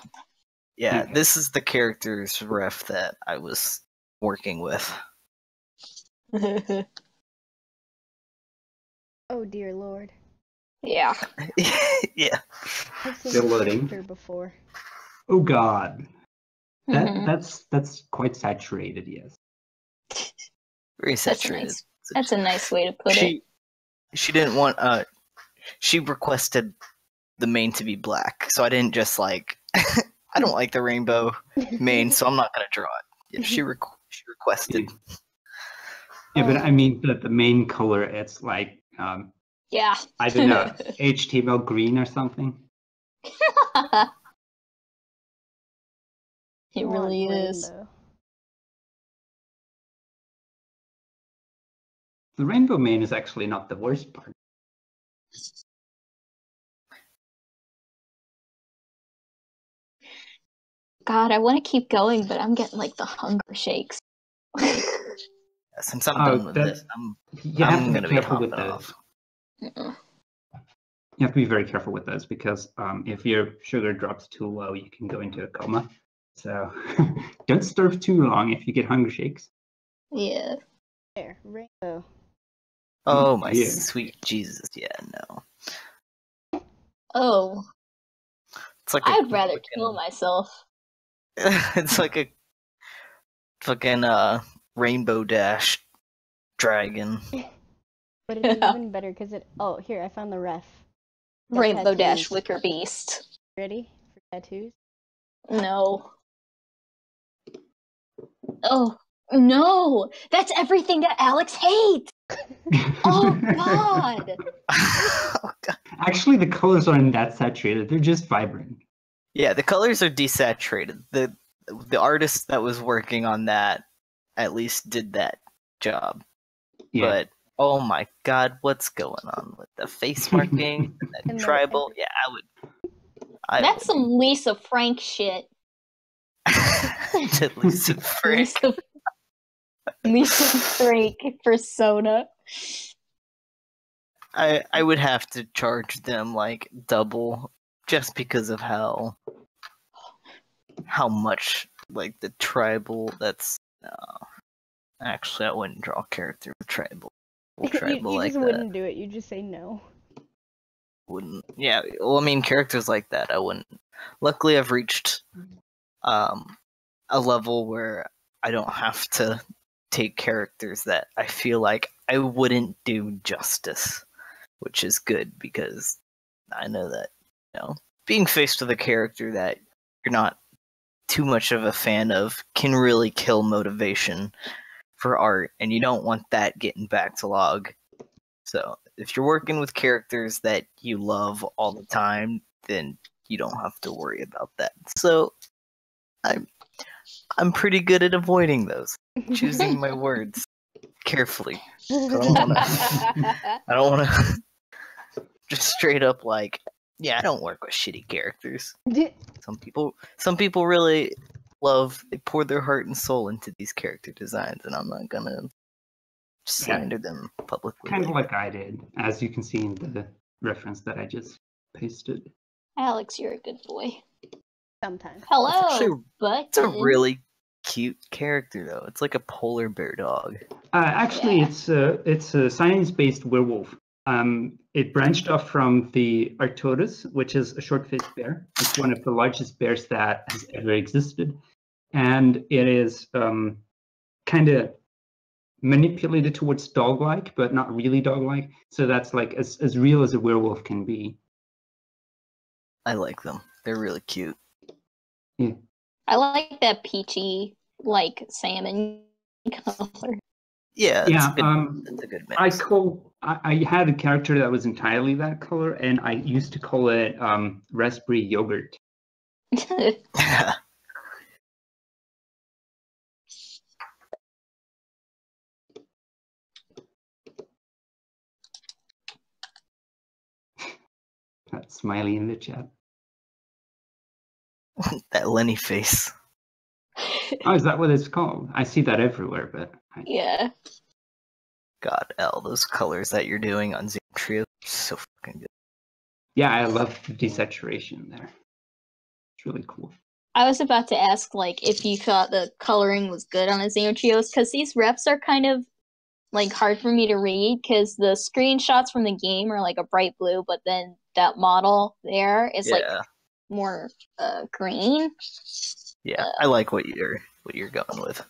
Yeah, Okay. this is the character's ref that I was working with. Oh dear lord. Yeah. Yeah. I've seen Still this loading. character before. Oh God. Mhm. That's quite saturated, yes. Very That's a saturated. nice. That's a nice way to put it. She didn't want she requested the mane to be black, so I didn't just like I don't like the rainbow mane, so I'm not gonna draw it. Yeah, she requested. Yeah, but I mean the main color, it's like Yeah. I don't know, HTML green or something. It Want really is. rainbow. The rainbow mane is actually not the worst part. God, I want to keep going, but I'm getting like the hunger shakes. Since I'm Oh, done with that- this, You have I'm to gonna be be careful with hopping those. off. You have to be very careful with those because if your sugar drops too low, you can go into a coma. So don't starve too long if you get hunger shakes. Yeah. There, rainbow. Oh my Yeah. sweet Jesus! Yeah, no. Oh, It's like I'd rather kill myself. It's like a fucking Rainbow Dash dragon. But it's even better because it. Oh, here I found the ref. Got Rainbow Dash tattoos. Wicker Beast. Ready for tattoos? No. Oh, no! That's everything that Alex hates! Oh, God! Oh, God. Actually, the colors aren't that saturated. They're just vibrant. Yeah, the colors are desaturated. The artist that was working on that at least did that job. Yeah. But oh my God, what's going on with the face marking and that And the- tribal? Yeah, That's some Lisa Frank shit. at least a frick. Lisa Frank persona. I would have to charge them like double just because of how much like the tribal. That's actually I wouldn't draw a character with tribal you like just that. wouldn't do it. You just say no. Wouldn't. Yeah, well, I mean, characters like that, I wouldn't. Luckily, I've reached a level where I don't have to take characters that I feel like I wouldn't do justice, which is good because I know that, being faced with a character that you're not too much of a fan of can really kill motivation for art, and you don't want that getting backlogged. So if you're working with characters that you love all the time, then you don't have to worry about that. So I'm pretty good at avoiding those, choosing my words carefully. I don't want to just straight up like, yeah, I don't work with shitty characters. Some people really they pour their heart and soul into these character designs, and I'm not gonna slander them publicly. Kind of like I did, as you can see in the reference that I just pasted. Alex, you're a good boy. Sometimes. Hello, but It's a really cute character, though. It's like a polar bear dog. Actually, Yeah. it's a science-based werewolf. It branched off from the Arcturus, which is a short-faced bear. It's one of the largest bears that has ever existed, and it is kind of manipulated towards dog-like, but not really dog-like. So that's like as real as a werewolf can be. I like them. They're really cute. Yeah. I like that peachy, like salmon color. Yeah, Yeah, it's a good mix. I had a character that was entirely that color, and I used to call it raspberry yogurt. That smiley in the chat. That Lenny face. Oh, is that what it's called? I see that everywhere, but Yeah. God, L, those colors that you're doing on Zoom Trio are so fucking good. yeah, I love the desaturation there. It's really cool. I was about to ask, like, if you thought the coloring was good on Xenotrios, because these reps are kind of, like, hard for me to read, because the screenshots from the game are, like, a bright blue, but then that model there is, like, more green. Yeah, I like what you're going with.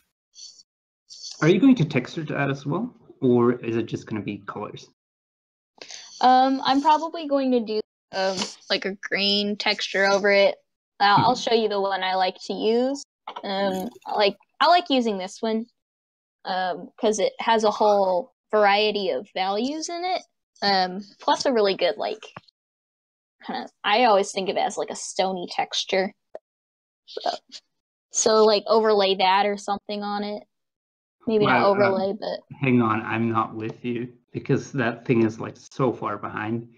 Are you going to texture that as well, or is it just going to be colors? I'm probably going to do like a green texture over it. I'll show you the one I like to use. I like using this one because it has a whole variety of values in it. Plus a really good kind of. I always think of it as like a stony texture. So like overlay that or something on it. Maybe not overlay, but hang on, I'm not with you because that thing is like so far behind.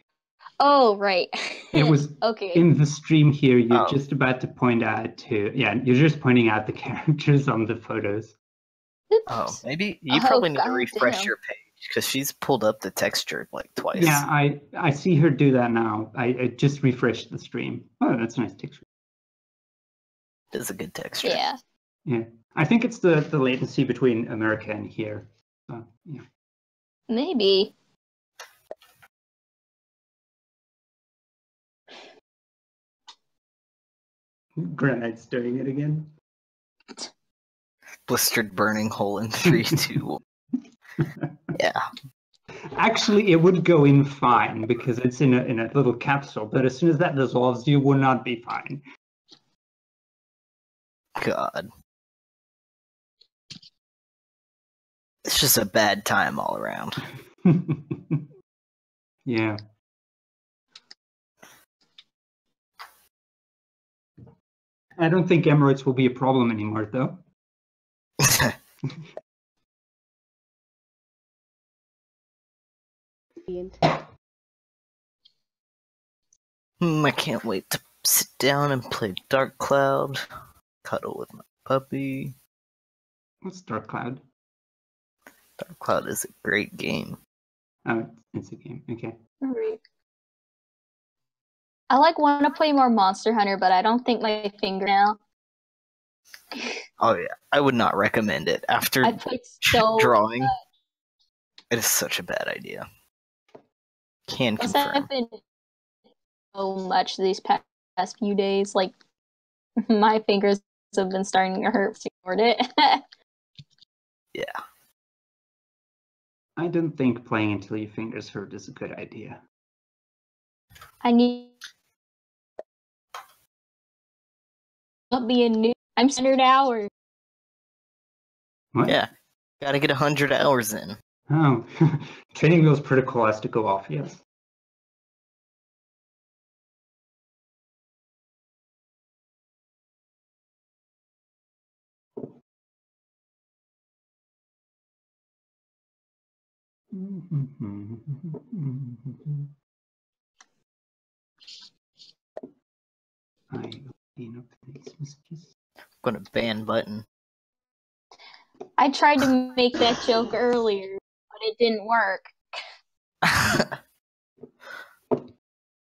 Oh, right. It was okay. In the stream here. You're just about to point out you're just pointing out the characters on the photos. Oops. Oh, maybe you probably need to refresh damn. your page because she's pulled up the texture like twice. Yeah, I see her do that now. I just refreshed the stream. Oh, that's a nice texture. It's a good texture. Yeah. Yeah, I think it's the latency between America and here. Yeah. Maybe. Granite's doing it again. Blistered burning hole in 3, 2, 1. Yeah. Actually, it would go in fine because it's in a little capsule. But as soon as that dissolves, you will not be fine. God. It's just a bad time all around. Yeah. I don't think Emirates will be a problem anymore, though. I can't wait to sit down and play Dark Cloud, cuddle with my puppy. What's Dark Cloud? Dark Cloud is a great game. Oh, it's a game. Okay. I want to play more Monster Hunter, but I don't think my fingernail. Oh yeah, I would not recommend it. After I played so drawing, much. it is such a bad idea. Can Plus, confirm. I've been so much these past few days. Like, my fingers have been starting to hurt toward it. Yeah. I don't think playing until your fingers hurt is a good idea. I need not be a new. I'm 100 hours. What? Yeah. Gotta get 100 hours in. Oh, Training Wheels protocol has to go off, yes. I will clean up these messages. Gonna ban button. I tried to make that joke earlier, but it didn't work.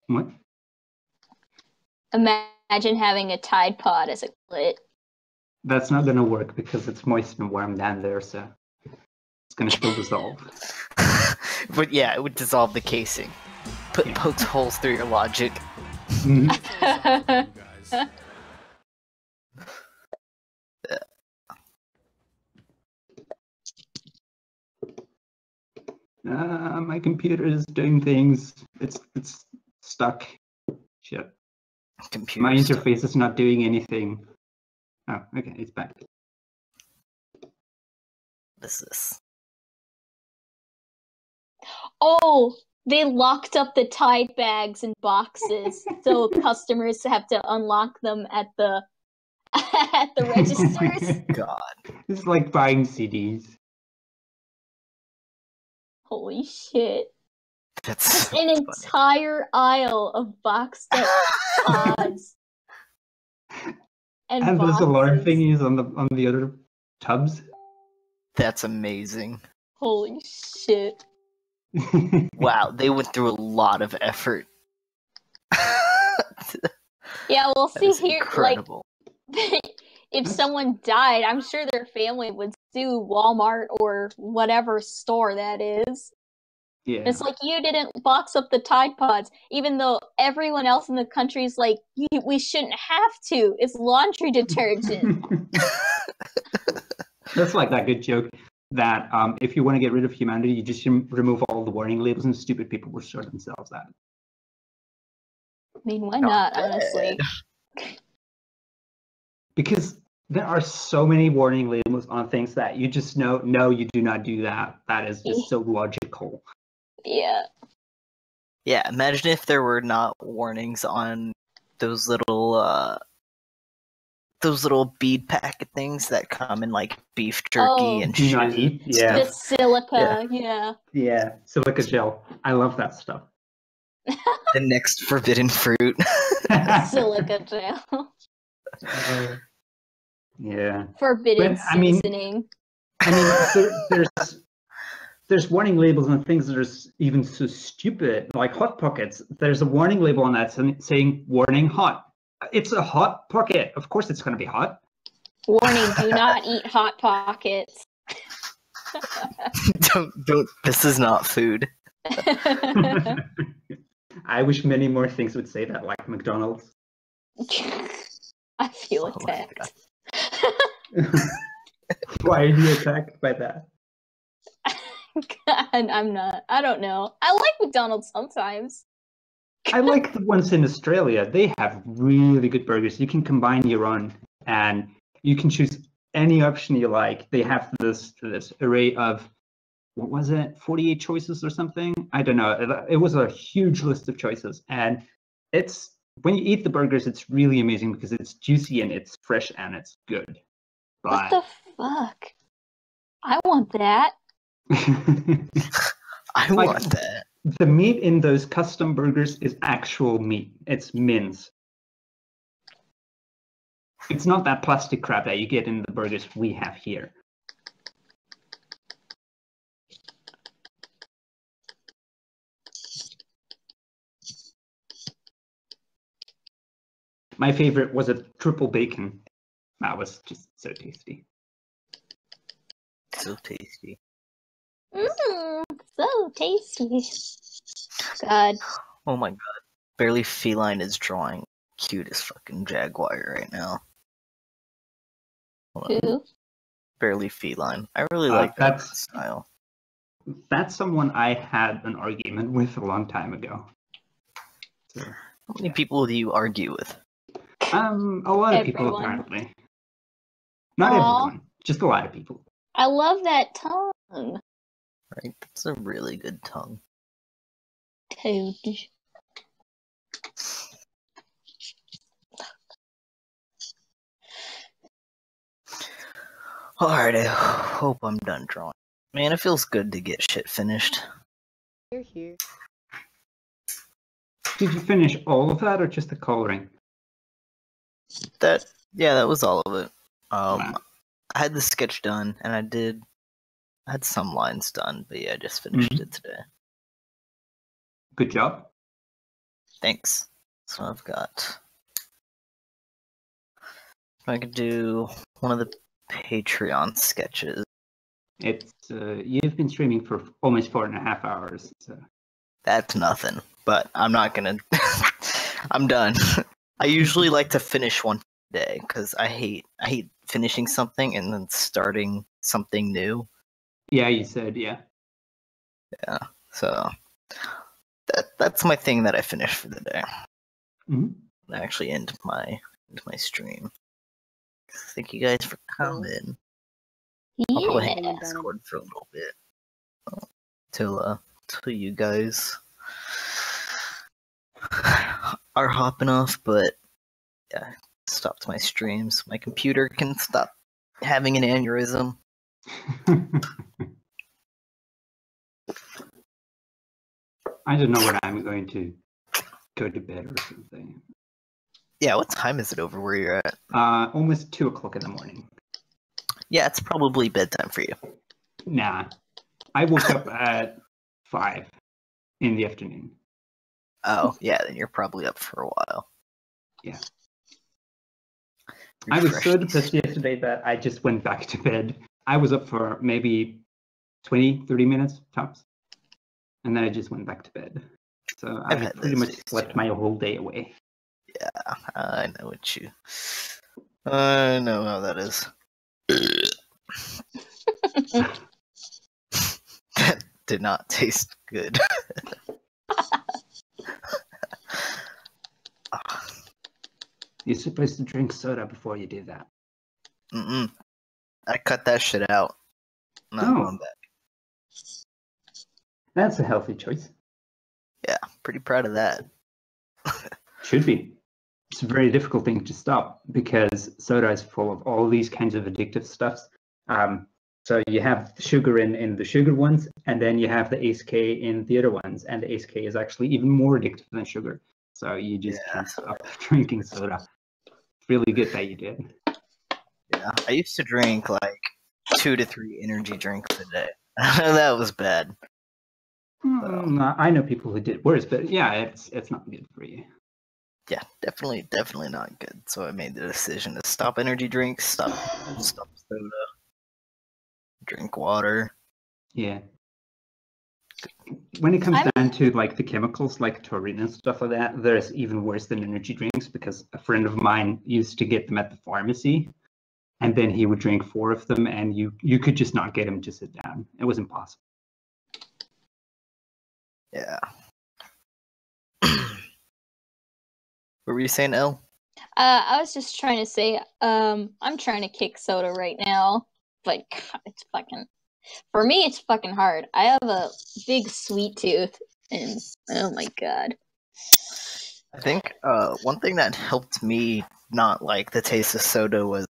What? Imagine having a Tide Pod as a clit. That's not gonna work because it's moist and warm down there, so it's gonna still dissolve. But yeah, it would dissolve the casing. Pokes holes through your logic. My computer is doing things. It's stuck. Shit. Computer My stuff. interface is not doing anything. Oh, okay, it's back. What is this? Oh, they locked up the Tide bags in boxes, so customers have to unlock them at the at the registers. God. It's like buying CDs. Holy shit! That's so An funny. entire aisle of boxed up pods And those alarm boxes. thingies on the other tubs. That's amazing. Holy shit! Wow, they went through a lot of effort. Yeah, we'll That see is here. incredible. Like, if someone died, I'm sure their family would sue Walmart or whatever store that is. Yeah. It's like, you didn't box up the Tide Pods, even though everyone else in the country is like, we shouldn't have to. It's laundry detergent. That's like that good joke that if you want to get rid of humanity, you just remove all the warning labels and stupid people will sort themselves out. I mean, why not, honestly? Because there are so many warning labels on things that you just know, no, you do not do that. That is just so logical. Yeah. Yeah, imagine if there were not warnings on those little bead packet things that come in like beef jerky Oh. and Do shit. not eat. The Yeah. silica, yeah. Yeah. Silica gel. I love that stuff. The next forbidden fruit. Silica gel. Yeah. Forbidden But, I mean- seasoning. There's warning labels on things that are even so stupid, like Hot Pockets. There's a warning label on that saying "warning hot," It's a hot pocket. Of course, it's going to be hot. Warning: do not eat hot pockets. Don't. This is not food. I wish many more things would say that, like McDonald's. I feel Oh my attacked. Why are you attacked by that? God, I'm not. I don't know. I like McDonald's sometimes. I like the ones in Australia. They have really good burgers. You can combine your own, and you can choose any option you like. They have this array of, what was it, 48 choices or something? I don't know. It was a huge list of choices, and it's when you eat the burgers, it's really amazing because it's juicy and it's fresh and it's good. What the fuck? I want that. I Like- want that. The meat in those custom burgers is actual meat. It's mince. It's not that plastic crap that you get in the burgers we have here. My favorite was a triple bacon. That was just so tasty. So tasty. So tasty. God. Oh my god. Barely Feline is drawing cutest fucking jaguar right now. Hold on. Who? Barely Feline. I really like that that's- style. That's someone I had an argument with a long time ago. So, How many people do you argue with? a lot of people Everyone. apparently. Not Aw. everyone, just a lot of people. I love that tongue. Right? That's a really good tongue. Toad. Alright, I hope I'm done drawing. Man, it feels good to get shit finished. You're here. Did you finish all of that or just the coloring? That was all of it. Wow. I had the sketch done, and I had some lines done, but yeah, I just finished Mhm. it today. Good job. Thanks. So I've got. I could do one of the Patreon sketches. It's you've been streaming for almost 4.5 hours. So. That's nothing, but I'm not gonna. I'm done. I usually like to finish one day because I hate finishing something and then starting something new. Yeah, you said yeah. So that's my thing that I finish for the day. Mhm. I actually end my stream. Thank you guys for coming. I'll probably hang Yeah. out in Discord for a little bit till you guys are hopping off. But yeah, stopped my streams. My computer can stop having an aneurysm. I don't know when I'm going to go to bed or something. Yeah, what time is it over where you're at? Almost 2 o'clock in the morning. Yeah, it's probably bedtime for you. Nah, I woke up at 5 in the afternoon. Oh, yeah, then you're probably up for a while. Yeah. I was so Refreshed. depressed yesterday that I just went back to bed. I was up for maybe 20, 30 minutes tops. And then I just went back to bed. So I've I had pretty those much days slept too. my whole day away. Yeah, I know what you. I know how that is. That did not taste good. You're supposed to drink soda before you do that. Mm-mm. I cut that shit out. I'm not Oh. going back. That's a healthy choice. Yeah, pretty proud of that. Should be. It's a very difficult thing to stop because soda is full of all these kinds of addictive stuffs. So you have the sugar in the sugar ones, and then you have the ACE-K in the other ones, and the ACE-K is actually even more addictive than sugar. So you just Yeah. can't stop drinking soda. It's really good that you did. Yeah, I used to drink like 2 to 3 energy drinks a day. That was bad. I know people who did worse, but yeah, it's not good for you. yeah, definitely not good. So I made the decision to stop energy drinks, stop soda, drink water. Yeah. When it comes down to like the chemicals like taurine and stuff like that, there's even worse than energy drinks because a friend of mine used to get them at the pharmacy, and then he would drink 4 of them, and you could just not get him to sit down. It was impossible. Yeah. What were you saying, Elle? I was just trying to say, I'm trying to kick soda right now, but God, it's fucking. For me, it's fucking hard. I have a big sweet tooth, and oh my god. I think one thing that helped me not like the taste of soda was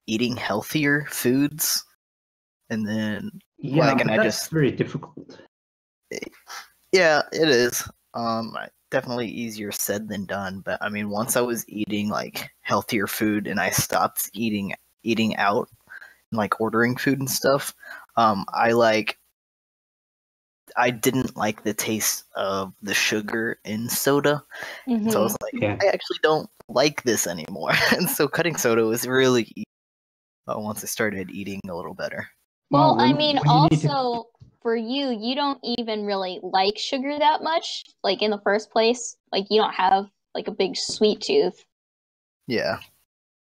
eating healthier foods, and then Yeah, and that's very difficult. Yeah, it is. Definitely easier said than done. But I mean, once I was eating like healthier food and I stopped eating out, and, like ordering food and stuff, I didn't like the taste of the sugar in soda. Mm-hmm. So I was like, I actually don't like this anymore. And so cutting soda was really easy once I started eating a little better. Well, I mean, also for you don't even really like sugar that much, like in the first place. Like you don't have like a big sweet tooth. Yeah.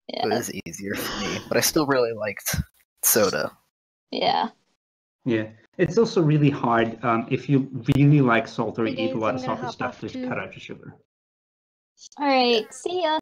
It was easier for me, but I still really liked soda. Yeah. Yeah. It's also really hard if you really like salt or Hey eat a guys, lot I'm of gonna salty hop stuff off to too. cut out the sugar. All right. See ya.